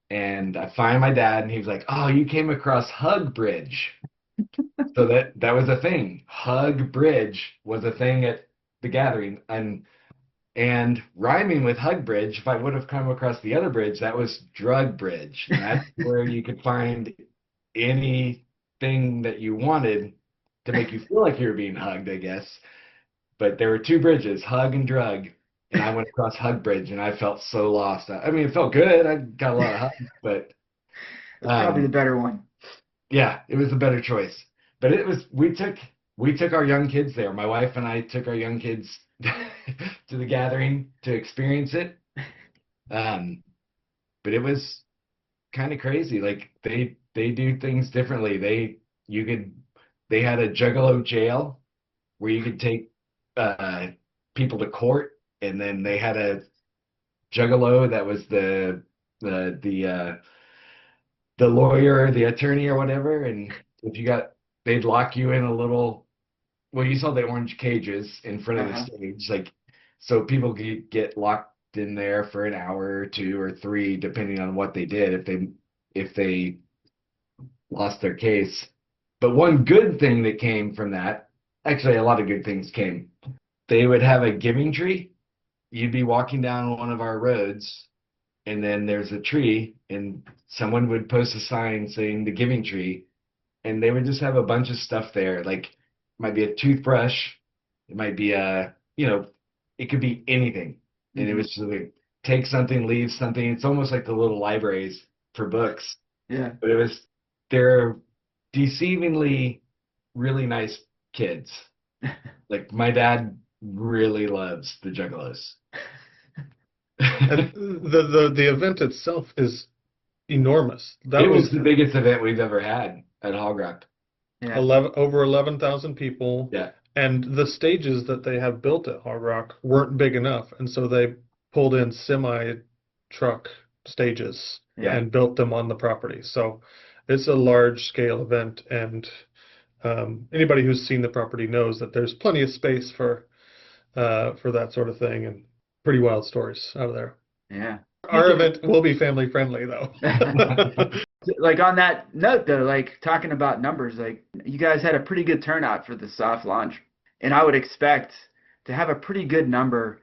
and I find my dad and he's like, "Oh, you came across Hug Bridge." So that was a thing. Hug Bridge was a thing at the gathering. And rhyming with Hug Bridge, if I would have come across the other bridge, that was Drug Bridge. And that's where you could find anything that you wanted to make you feel like you were being hugged, I guess. But there were two bridges, Hug and Drug. And I went across Hug Bridge and I felt so lost. I mean, it felt good. I got a lot of hugs, but That's probably the um, better one. yeah, it was a better choice. But it was we took our young kids there. My wife and I took our young kids to the gathering to experience it. But it was kind of crazy. Like they do things differently. They had a juggalo jail where you could take people to court, and then they had a juggalo that was the the lawyer, the attorney or whatever. And if you got, they'd lock you in a little, well, you saw the orange cages in front of the stage, like, so people could get locked in there for an hour or two or three, depending on what they did, if they lost their case. But one good thing that came from that, actually a lot of good things came. They would have a giving tree. You'd be walking down one of our roads, and then there's a tree, and someone would post a sign saying the giving tree, and they would just have a bunch of stuff there. Like, it might be a toothbrush, it might be it could be anything. And it was just like, take something, leave something. It's almost like the little libraries for books. Yeah. But they're deceivingly really nice kids. Like, my dad really loves the Juggalos. And the event itself is enormous. That It was the biggest event we've ever had at Hogrock. Yeah. over 11,000 people. Yeah. And the stages that they have built at Hogrock weren't big enough, and so they pulled in semi truck stages Yeah. and built them on the property. So it's a large scale event, and anybody who's seen the property knows that there's plenty of space for that sort of thing, and pretty wild stories out of there. Yeah. Our event will be family friendly though. Like, on that note though, like, talking about numbers, like, you guys had a pretty good turnout for the soft launch, and I would expect to have a pretty good number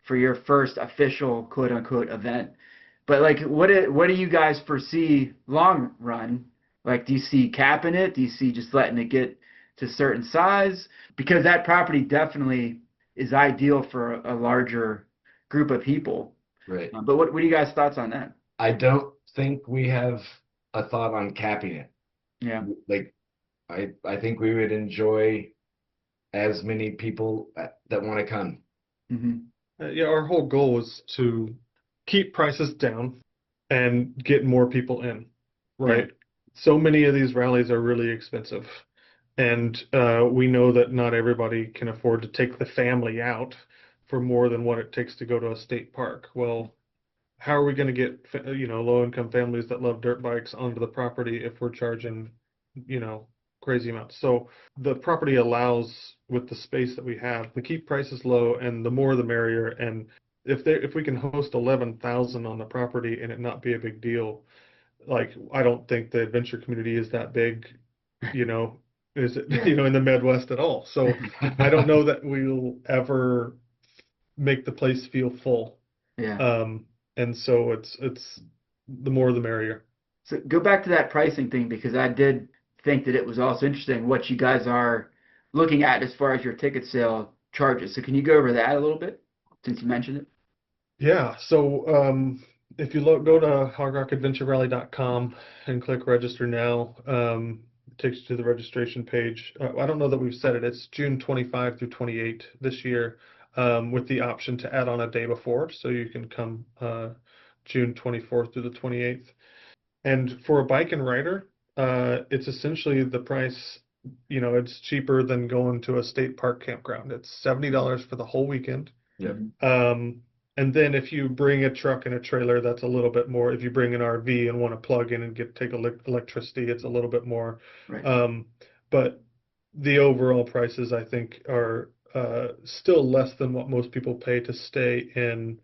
for your first official quote unquote event. But like, what do you guys foresee long run? Like, do you see capping it? Do you see just letting it get to a certain size? Because that property definitely is ideal for a larger group of people. Right. But what are you guys' thoughts on that? I don't think we have a thought on capping it. Yeah. Like, I think we would enjoy as many people that want to come. Yeah, our whole goal was to keep prices down and get more people in, right? Yeah. So many of these rallies are really expensive, and we know that not everybody can afford to take the family out for more than what it takes to go to a state park. Well, how are we going to get low-income families that love dirt bikes onto the property if we're charging crazy amounts? So the property allows, with the space that we have, to keep prices low, and the more the merrier. And if we can host 11,000 on the property and it not be a big deal, like, I don't think the adventure community is that big, is it, in the Midwest at all. So I don't know that we'll ever make the place feel full. Yeah. And so it's the more the merrier. So go back to that pricing thing, because I did think that it was also interesting what you guys are looking at as far as your ticket sale charges. So can you go over that a little bit, since you mentioned it? Yeah. So if you go to hogrockadventurerally.com and click register now, it takes you to the registration page. I don't know that we've said it. It's June 25 through 28 this year, with the option to add on a day before, so you can come June 24th through the 28th. And for a bike and rider, it's essentially the price. It's cheaper than going to a state park campground. It's $70 for the whole weekend. Yep. And then if you bring a truck and a trailer, that's a little bit more. If you bring an RV and want to plug in and take electricity, it's a little bit more. Right. But the overall prices, I think, are still less than what most people pay to stay in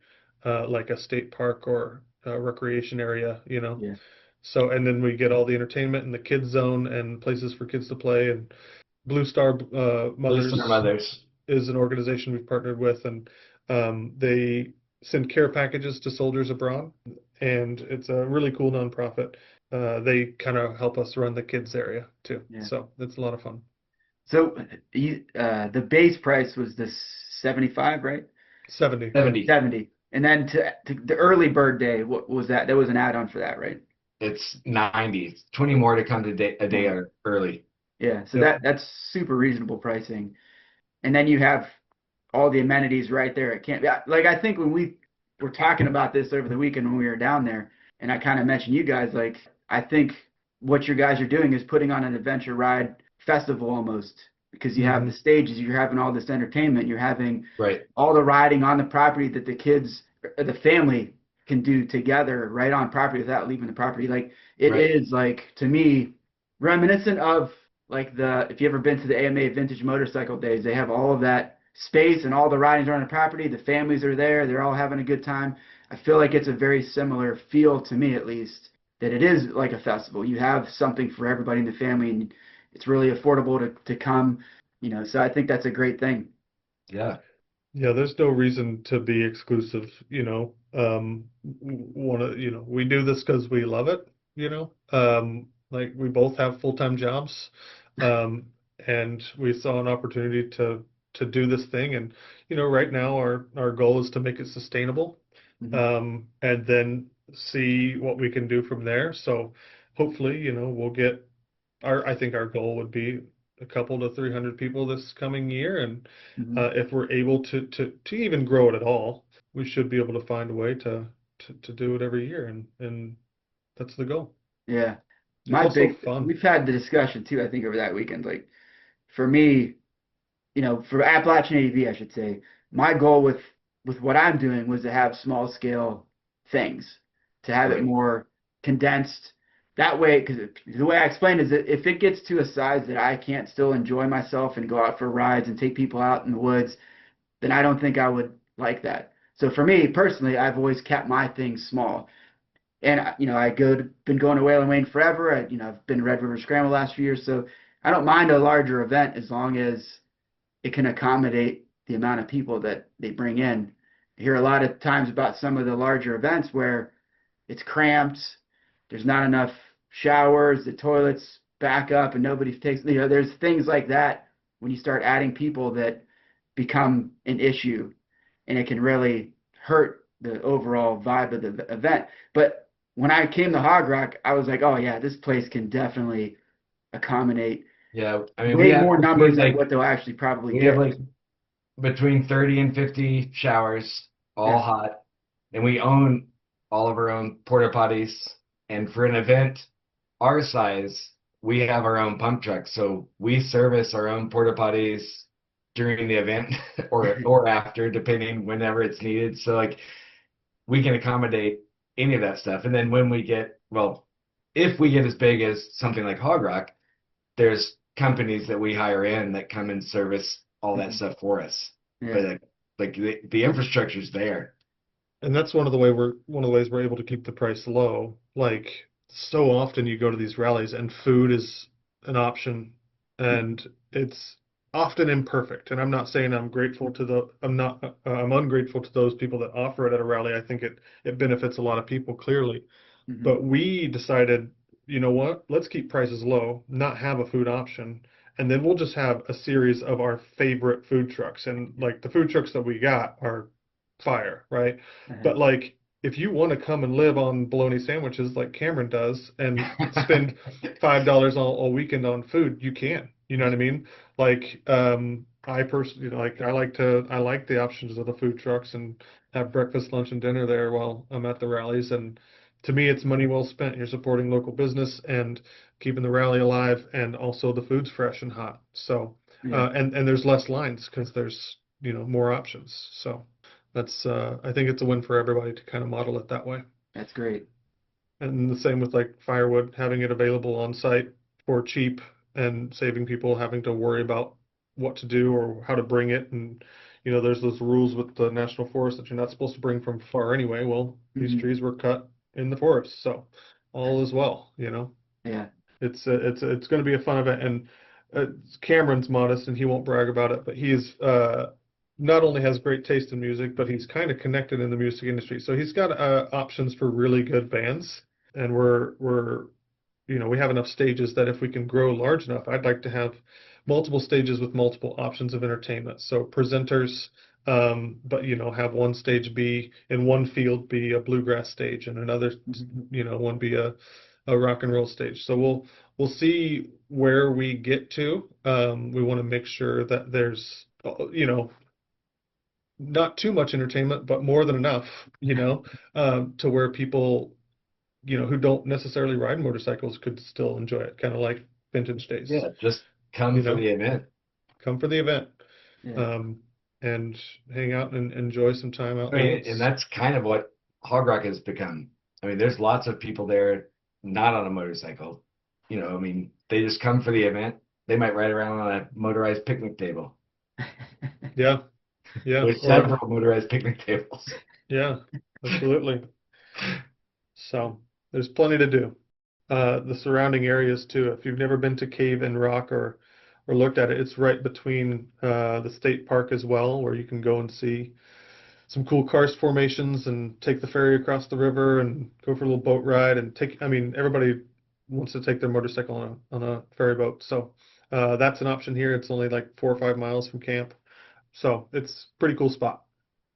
like a state park or a recreation area, Yeah. So, and then we get all the entertainment in the kids zone and places for kids to play. And Blue Star Mothers is an organization we've partnered with, and they send care packages to soldiers abroad, and it's a really cool nonprofit. They kind of help us run the kids area too. Yeah. So it's a lot of fun. So the base price was the 75, right? 70. 70. And then to the early bird day, what was that? There was an add-on for that, right? It's 90. It's 20 more to come a day early. Yeah. So Yeah. that's super reasonable pricing. And then you have all the amenities right there. It can't be like, I think when we were talking about this over the weekend when we were down there, and I kind of mentioned you guys, like, I think what your guys are doing is putting on an adventure ride festival almost, because you have the Hmm. stages, you're having all this entertainment, you're having Right. all the riding on the property that the kids, the family can do together right on property without leaving the property. Like, it Right. is, like, to me, reminiscent of like if you ever been to the AMA Vintage Motorcycle Days, they have all of that space and all the ridings are on the property. The families are there. They're all having a good time. I feel like it's a very similar feel, to me at least, that it is like a festival. You have something for everybody in the family, and it's really affordable to come, so I think that's a great thing. Yeah. Yeah, there's no reason to be exclusive, we do this because we love it, like we both have full-time jobs, um, and we saw an opportunity to do this thing, and right now our goal is to make it sustainable, Mhm. and then see what we can do from there. So hopefully, we'll get I think our goal would be a couple to 300 people this coming year, and Mhm. if we're able to even grow it at all, we should be able to find a way to do it every year, and that's the goal. Yeah. It's My also big, fun. we've had the discussion too, I think, over that weekend. Like, for me, for Appalachian ADV, I should say, my goal with what I'm doing was to have small scale things, to have it Right. more condensed. That way, because the way I explain it is that if it gets to a size that I can't still enjoy myself and go out for rides and take people out in the woods, then I don't think I would like that. So for me personally, I've always kept my things small. And been going to Whale and Wayne forever. I've been to Red River Scramble the last few years, so I don't mind a larger event as long as it can accommodate the amount of people that they bring in. I hear a lot of times about some of the larger events where it's cramped, there's not enough showers, the toilets back up, and nobody takes, there's things like that when you start adding people that become an issue, and it can really hurt the overall vibe of the event. But when I came to Hog Rock, I was like, oh yeah, this place can definitely accommodate Yeah. I mean, way more numbers than what they'll actually probably we have get. like between 30 and 50 showers, all Yeah. hot, and we own all of our own porta potties. And for an event our size, we have our own pump truck, so we service our own porta potties during the event or after, depending whenever it's needed. So like we can accommodate any of that stuff. And then when we get, well, if we get as big as something like Hog Rock, there's companies that we hire in that come and service all that Mhm. stuff for us. But Yeah. like the infrastructure's there. And that's one of the ways we're able to keep the price low. Like, so often you go to these rallies and food is an option, and it's often imperfect. And I'm not saying I'm ungrateful to those people that offer it at a rally. I think it benefits a lot of people clearly. Mhm. But we decided, you know what? Let's keep prices low, not have a food option, and then we'll just have a series of our favorite food trucks. And like the food trucks that we got are fire, right? Uh-huh. But like if you want to come and live on bologna sandwiches like Cameron does and spend $5 all weekend on food, you can. You know what I mean? Like I personally like I like the options of the food trucks and have breakfast, lunch, and dinner there while I'm at the rallies. And to me, it's money well spent. You're supporting local business and keeping the rally alive, and also the food's fresh and hot. So Yeah. and there's less lines because there's more options. So that's I think it's a win for everybody to kind of model it that way. That's great. And the same with like firewood, having it available on site for cheap and saving people having to worry about what to do or how to bring it. And there's those rules with the national forest that you're not supposed to bring from far anyway. Well, these Mhm. trees were cut in the forest, so all is well. Yeah. It's going to be a fun event, and Cameron's modest and he won't brag about it, but he's not only has great taste in music, but he's kind of connected in the music industry. So he's got options for really good bands, and we have enough stages that if we can grow large enough, I'd like to have multiple stages with multiple options of entertainment. So presenters, but have one stage be in one field be a bluegrass stage and another, Mhm. one be a rock and roll stage. So we'll see where we get to. We want to make sure that there's, not too much entertainment, but more than enough, to where people, who don't necessarily ride motorcycles could still enjoy it, kind of like vintage days, Yeah, just come you for know, the event. come for the event, Yeah. and hang out and enjoy some time out I in the mean, woods. and that's kind of what Hogrock has become. I mean, there's lots of people there not on a motorcycle. I mean, they just come for the event. They might ride around on a motorized picnic table. Yeah, yeah, There's or several motorized picnic tables. yeah, absolutely. So there's plenty to do. The surrounding areas too. If you've never been to Cave and Rock or looked at it, it's right between the state park as well, where you can go and see some cool karst formations and take the ferry across the river and go for a little boat ride and I mean, everybody wants to take their motorcycle on a ferry boat. So that's an option here. It's only like 4 or 5 miles from camp. So it's a pretty cool spot.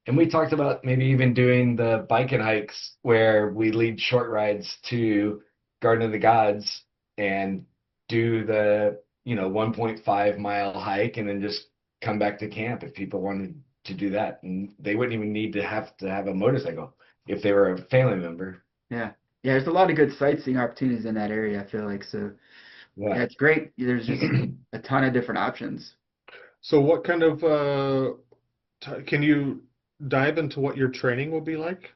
And we talked about maybe even doing the bike and hikes where we lead short rides to Garden of the Gods and do the 1.5 mile hike and then just come back to camp if people wanted to do that. And they wouldn't even need to have a motorcycle if they were a family member. Yeah. Yeah, there's a lot of good sightseeing opportunities in that area, I feel like. So, yeah, Yeah. it's great. There's just a ton of different options. So what kind of can you dive into what your training will be like?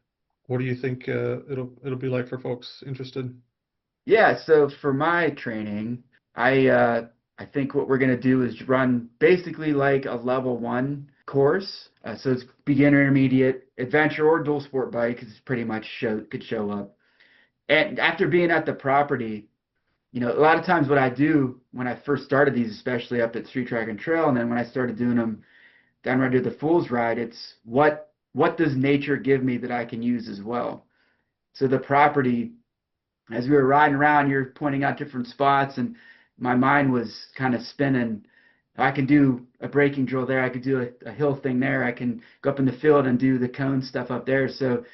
What do you think it'll be like for folks interested? Yeah, so for my training, I think what we're gonna do is run basically like a level one course. So it's beginner, intermediate, adventure, or dual sport bike. It's pretty much could show up. And after being at the property, a lot of times what I do when I first started these, especially up at Street Track and Trail, and then when I started doing them down where I did the Fool's Ride, it's what does nature give me that I can use as well? So the property, as we were riding around, you're pointing out different spots, and my mind was kind of spinning. I can do a braking drill there. I could do a hill thing there. I can go up in the field and do the cone stuff up there. So,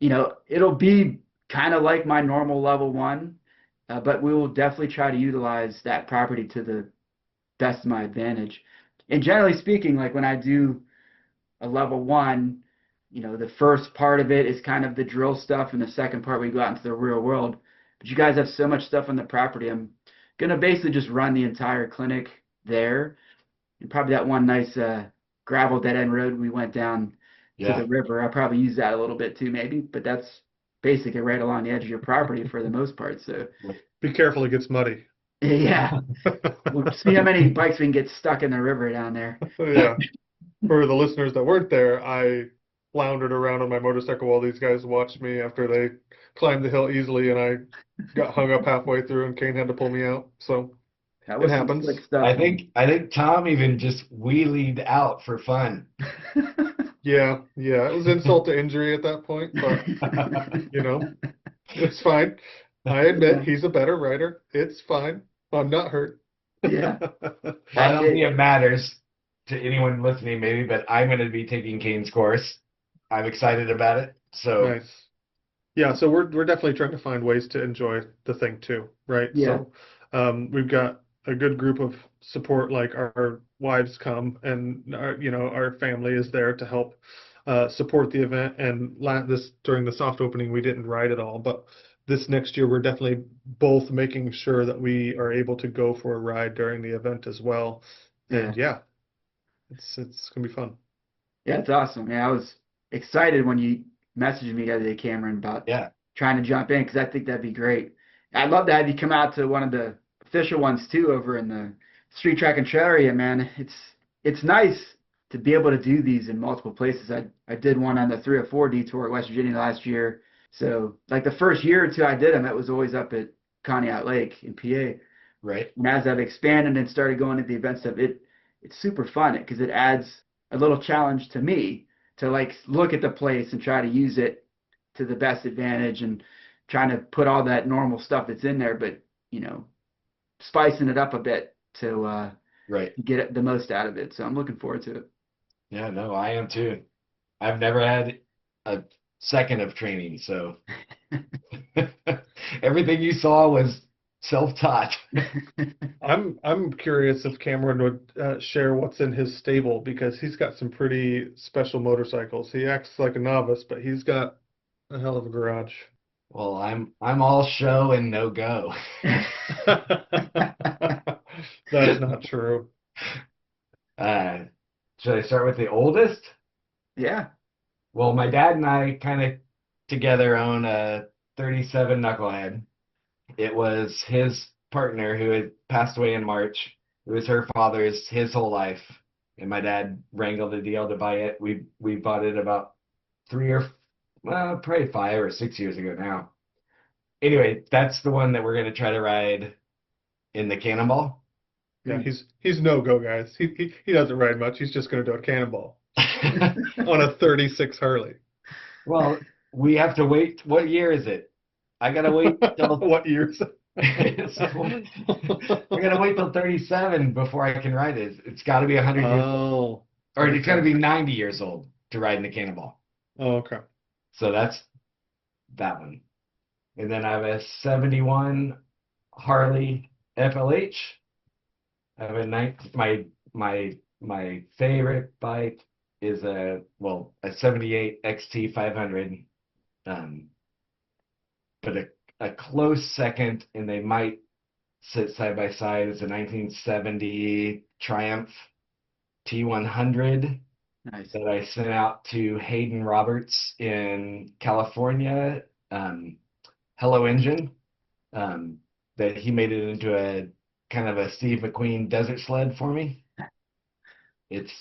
it'll be kind of like my normal level one, but we will definitely try to utilize that property to the best of my advantage. And generally speaking, like when I do a level one, the first part of it is kind of the drill stuff, and the second part we go out into the real world. But you guys have so much stuff on the property. I'm gonna basically just run the entire clinic there, and probably that one nice gravel dead end road we went down to the Yeah. river. I'll probably use that a little bit too, maybe. But that's basically right along the edge of your property for the most part. So Be careful, it gets muddy. yeah, we'll see how many bikes we can get stuck in the river down there. Yeah. For the listeners that weren't there, I floundered around on my motorcycle while these guys watched me after they climbed the hill easily, and I got hung up halfway through, and Kane had to pull me out. So That it was some happens. slick stuff. I think Tom even just wheelied out for fun. Yeah, it was insult to injury at that point, but it's fine. I admit he's a better rider. It's fine. I'm not hurt. Yeah. I don't think it matters to anyone listening, maybe, but I'm going to be taking Kane's course. I'm excited about it. So Nice. Yeah, so we're definitely trying to find ways to enjoy the thing too, right? Yeah. So we've got a good group of support, like our wives come, and our family is there to help support the event. And during the soft opening, we didn't ride at all, but this next year we're definitely both making sure that we are able to go for a ride during the event as well. And yeah, it's gonna be fun. Yeah, it's awesome. Yeah, I was excited when you messaged me the other day, Cameron, about trying to jump in because I think that'd be great. I'd love to have you come out to one of the official ones too over in the Street Track and Trail area, man. It's nice to be able to do these in multiple places. I did one on the 304 detour at West Virginia last year. So like the first year or two I did them, it was always up at Conneaut Lake in PA. right. And as I've expanded and started going to the event stuff, it's super fun because it adds a little challenge to me to like look at the place and try to use it to the best advantage and trying to put all that normal stuff that's in there, but spicing it up a bit to Right. get the most out of it. So I'm looking forward to it. Yeah, no, I am too. I've never had a second of training, so everything you saw was self-taught. I'm curious if Cameron would share what's in his stable because he's got some pretty special motorcycles. He acts like a novice, but he's got a hell of a garage. Well, I'm all show and no go. That's not true. Uh, should I start with the oldest? Yeah. Well, my dad and I kind of together own a 37 Knucklehead. It was his partner who had passed away in March. It was her father's his whole life, and my dad wrangled a deal to buy it. We bought it about probably 5 or 6 years ago now. Anyway, that's the one that we're gonna try to ride in the Cannonball. Yeah, he's no go, guys. He doesn't ride much. He's just going to do a cannonball on a 36 Harley. Well, we have to wait. What year is it? I gotta wait till What years? I gotta wait till 37 before I can ride it. It's got to be 100 years old, or it's got to be 90 years old to ride in the Cannonball. Oh, okay. So that's that one. And then I have a 71 Harley FLH. I have my favorite bike is a 78 XT 500. But a close second, and they might sit side by side, is a 1970 Triumph T100 Nice. that I sent out to Hayden Roberts in California. Hello Engine. That he made it into a kind of a Steve McQueen desert sled for me. It's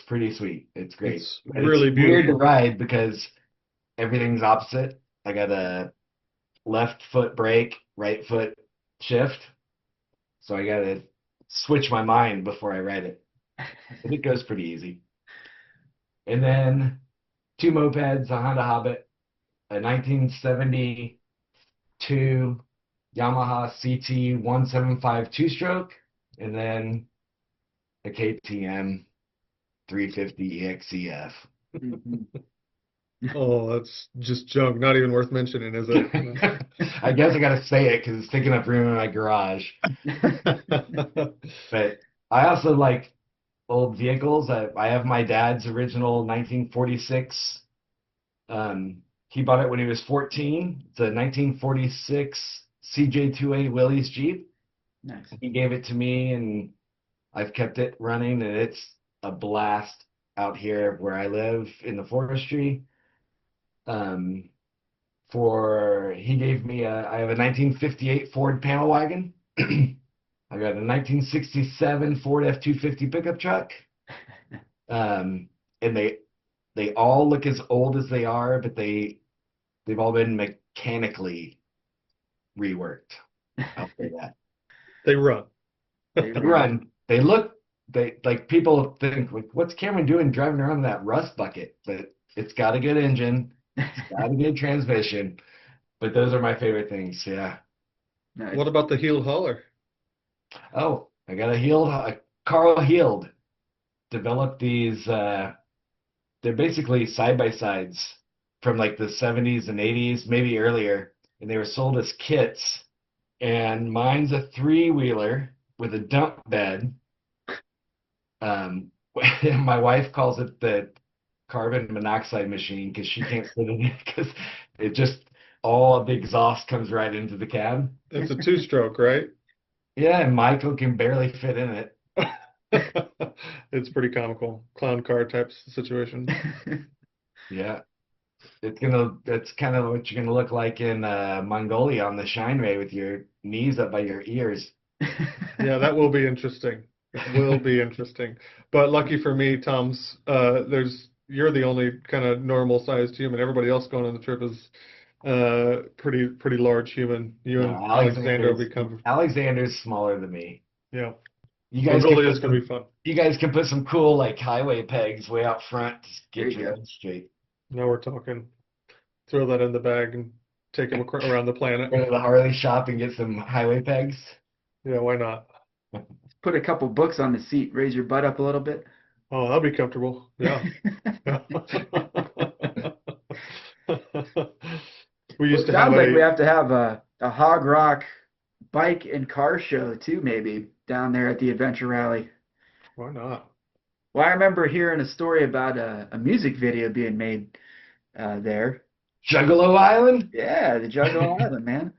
pretty sweet. It's great. It's But really it's weird to beautiful. ride because everything's opposite. I got a left foot brake, right foot shift. So I gotta switch my mind before I ride it. But it goes pretty easy. And then 2 mopeds, a Honda Hobbit, a 1972 Yamaha CT 175 two-stroke, and then a KTM 350 EXCF. Mhm. Oh, that's just junk. Not even worth mentioning, is it? I guess I gotta say it because it's taking up room in my garage. But I also like old vehicles. I have my dad's original 1946. He bought it when he was 14. It's a 1946 CJ2A Willys Jeep. Nice. He gave it to me, and I've kept it running, and it's a blast out here where I live in the forestry. He gave me I have a 1958 Ford panel wagon. I got a 1967 Ford F-250 pickup truck. And they all look as old as they are, but they've all been mechanically reworked. I'll say that. They run. They run. They look. They like people think like, what's Cameron doing driving around in that rust bucket? But it's got a good engine. It's got a good transmission. But those are my favorite things. Yeah. Nice. What about the heeled hauler? Oh, I got a Carl Heald developed these. They're basically side by sides from like the 70s and 80s, maybe earlier, and they were sold as kits. And mine's a 3-wheeler with a dump bed. My wife calls it the carbon monoxide machine because she can't sit in it because it just all of the exhaust comes right into the cab. It's a 2-stroke, right? Yeah, and Michael can barely fit in it. It's pretty comical. Clown car type situation. Yeah. That's kind of what you're gonna look like in Mongolia on the Shine Ray with your knees up by your ears. Yeah, that will be interesting. It will be interesting. But lucky for me, Tom's, you're the only kind of normal sized human. Everybody else going on the trip is pretty large human. You and No, Alexander will become, Alexander's smaller than me. yeah. You It guys really can is put going to some, be fun. you guys can put some cool like highway pegs way out front to There get you your go. head straight. Now we're talking. Throw that in the bag and take them around the planet. Go to the Harley shop and get some highway pegs. Yeah, why not? Put a couple books on the seat, raise your butt up a little bit. Oh, that'll be comfortable. Yeah. We used to have Sounds like we a, have to have a Hogrock bike and car show too, maybe down there at the Adventure Rally. Why not? Well, I remember hearing a story about a music video being made there. Juggalo Island? Yeah, the Juggalo Island, man.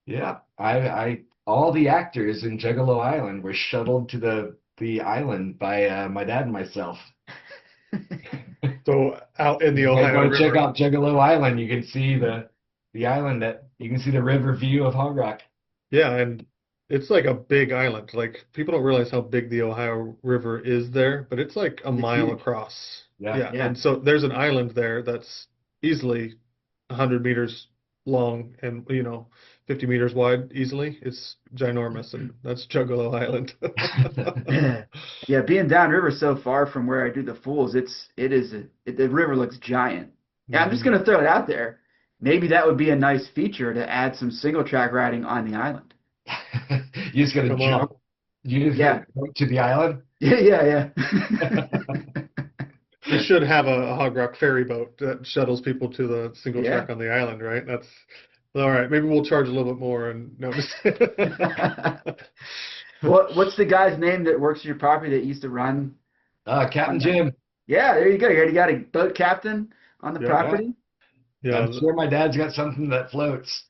Yeah, I all the actors in Juggalo Island were shuttled to the island by my dad and myself. So out in the You guys Ohio want to check River. out Juggalo Island? You can see the island that you can see the river view of Hogrock. Yeah, and it's like a big island. Like people don't realize how big the Ohio River is there, but it's like a It's mile huge. across. Yeah. Yeah, Yeah. and so there's an island there that's easily 100 meters long and 50 meters wide easily. It's ginormous, and that's Juggalo Island. Yeah, being downriver so far from where I do the Fools, the river looks giant. Yeah, I'm just gonna throw it out there. Maybe that would be a nice feature to add some single track riding on the island. You just gotta Come on. jump. You just Yeah. gotta jump to the island. Yeah. We should have a Hog Rock ferry boat that shuttles people to the single Yeah. track on the island, right? That's all right. Maybe we'll charge a little bit more and no. What's the guy's name that works at your property that used to run? Captain Jim. Yeah, there you go. You already got a boat captain on the Yeah. property. Yeah, I'm sure my dad's got something that floats.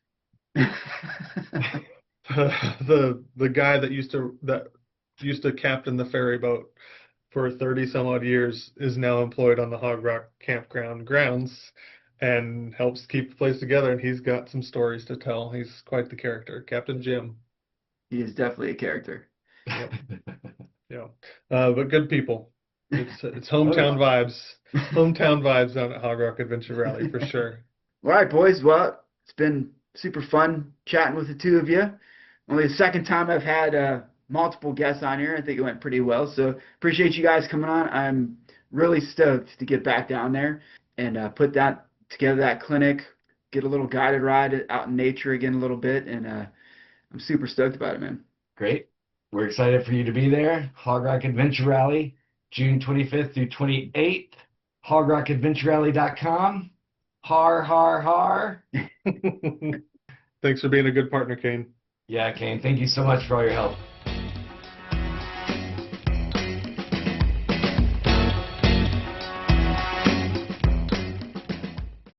the guy that used to captain the ferry boat for 30 some odd years is now employed on the Hog Rock campground grounds and helps keep the place together, and he's got some stories to tell. He's quite the character, Captain Jim. He is definitely a character. Yep. Yeah, but good people. It's hometown vibes down at Hog Rock Adventure Rally for sure. All right, boys. Well, it's been super fun chatting with the two of you. Only the second time I've had multiple guests on here. I think it went pretty well. So appreciate you guys coming on. I'm really stoked to get back down there and put that together, that clinic, get a little guided ride out in nature again a little bit. And I'm super stoked about it, man. Great. We're excited for you to be there. Hogrock Adventure Rally, June 25th through 28th. HogrockAdventureRally.com. Har, har, har. Thanks for being a good partner, Kane. Yeah, Kane, thank you so much for all your help.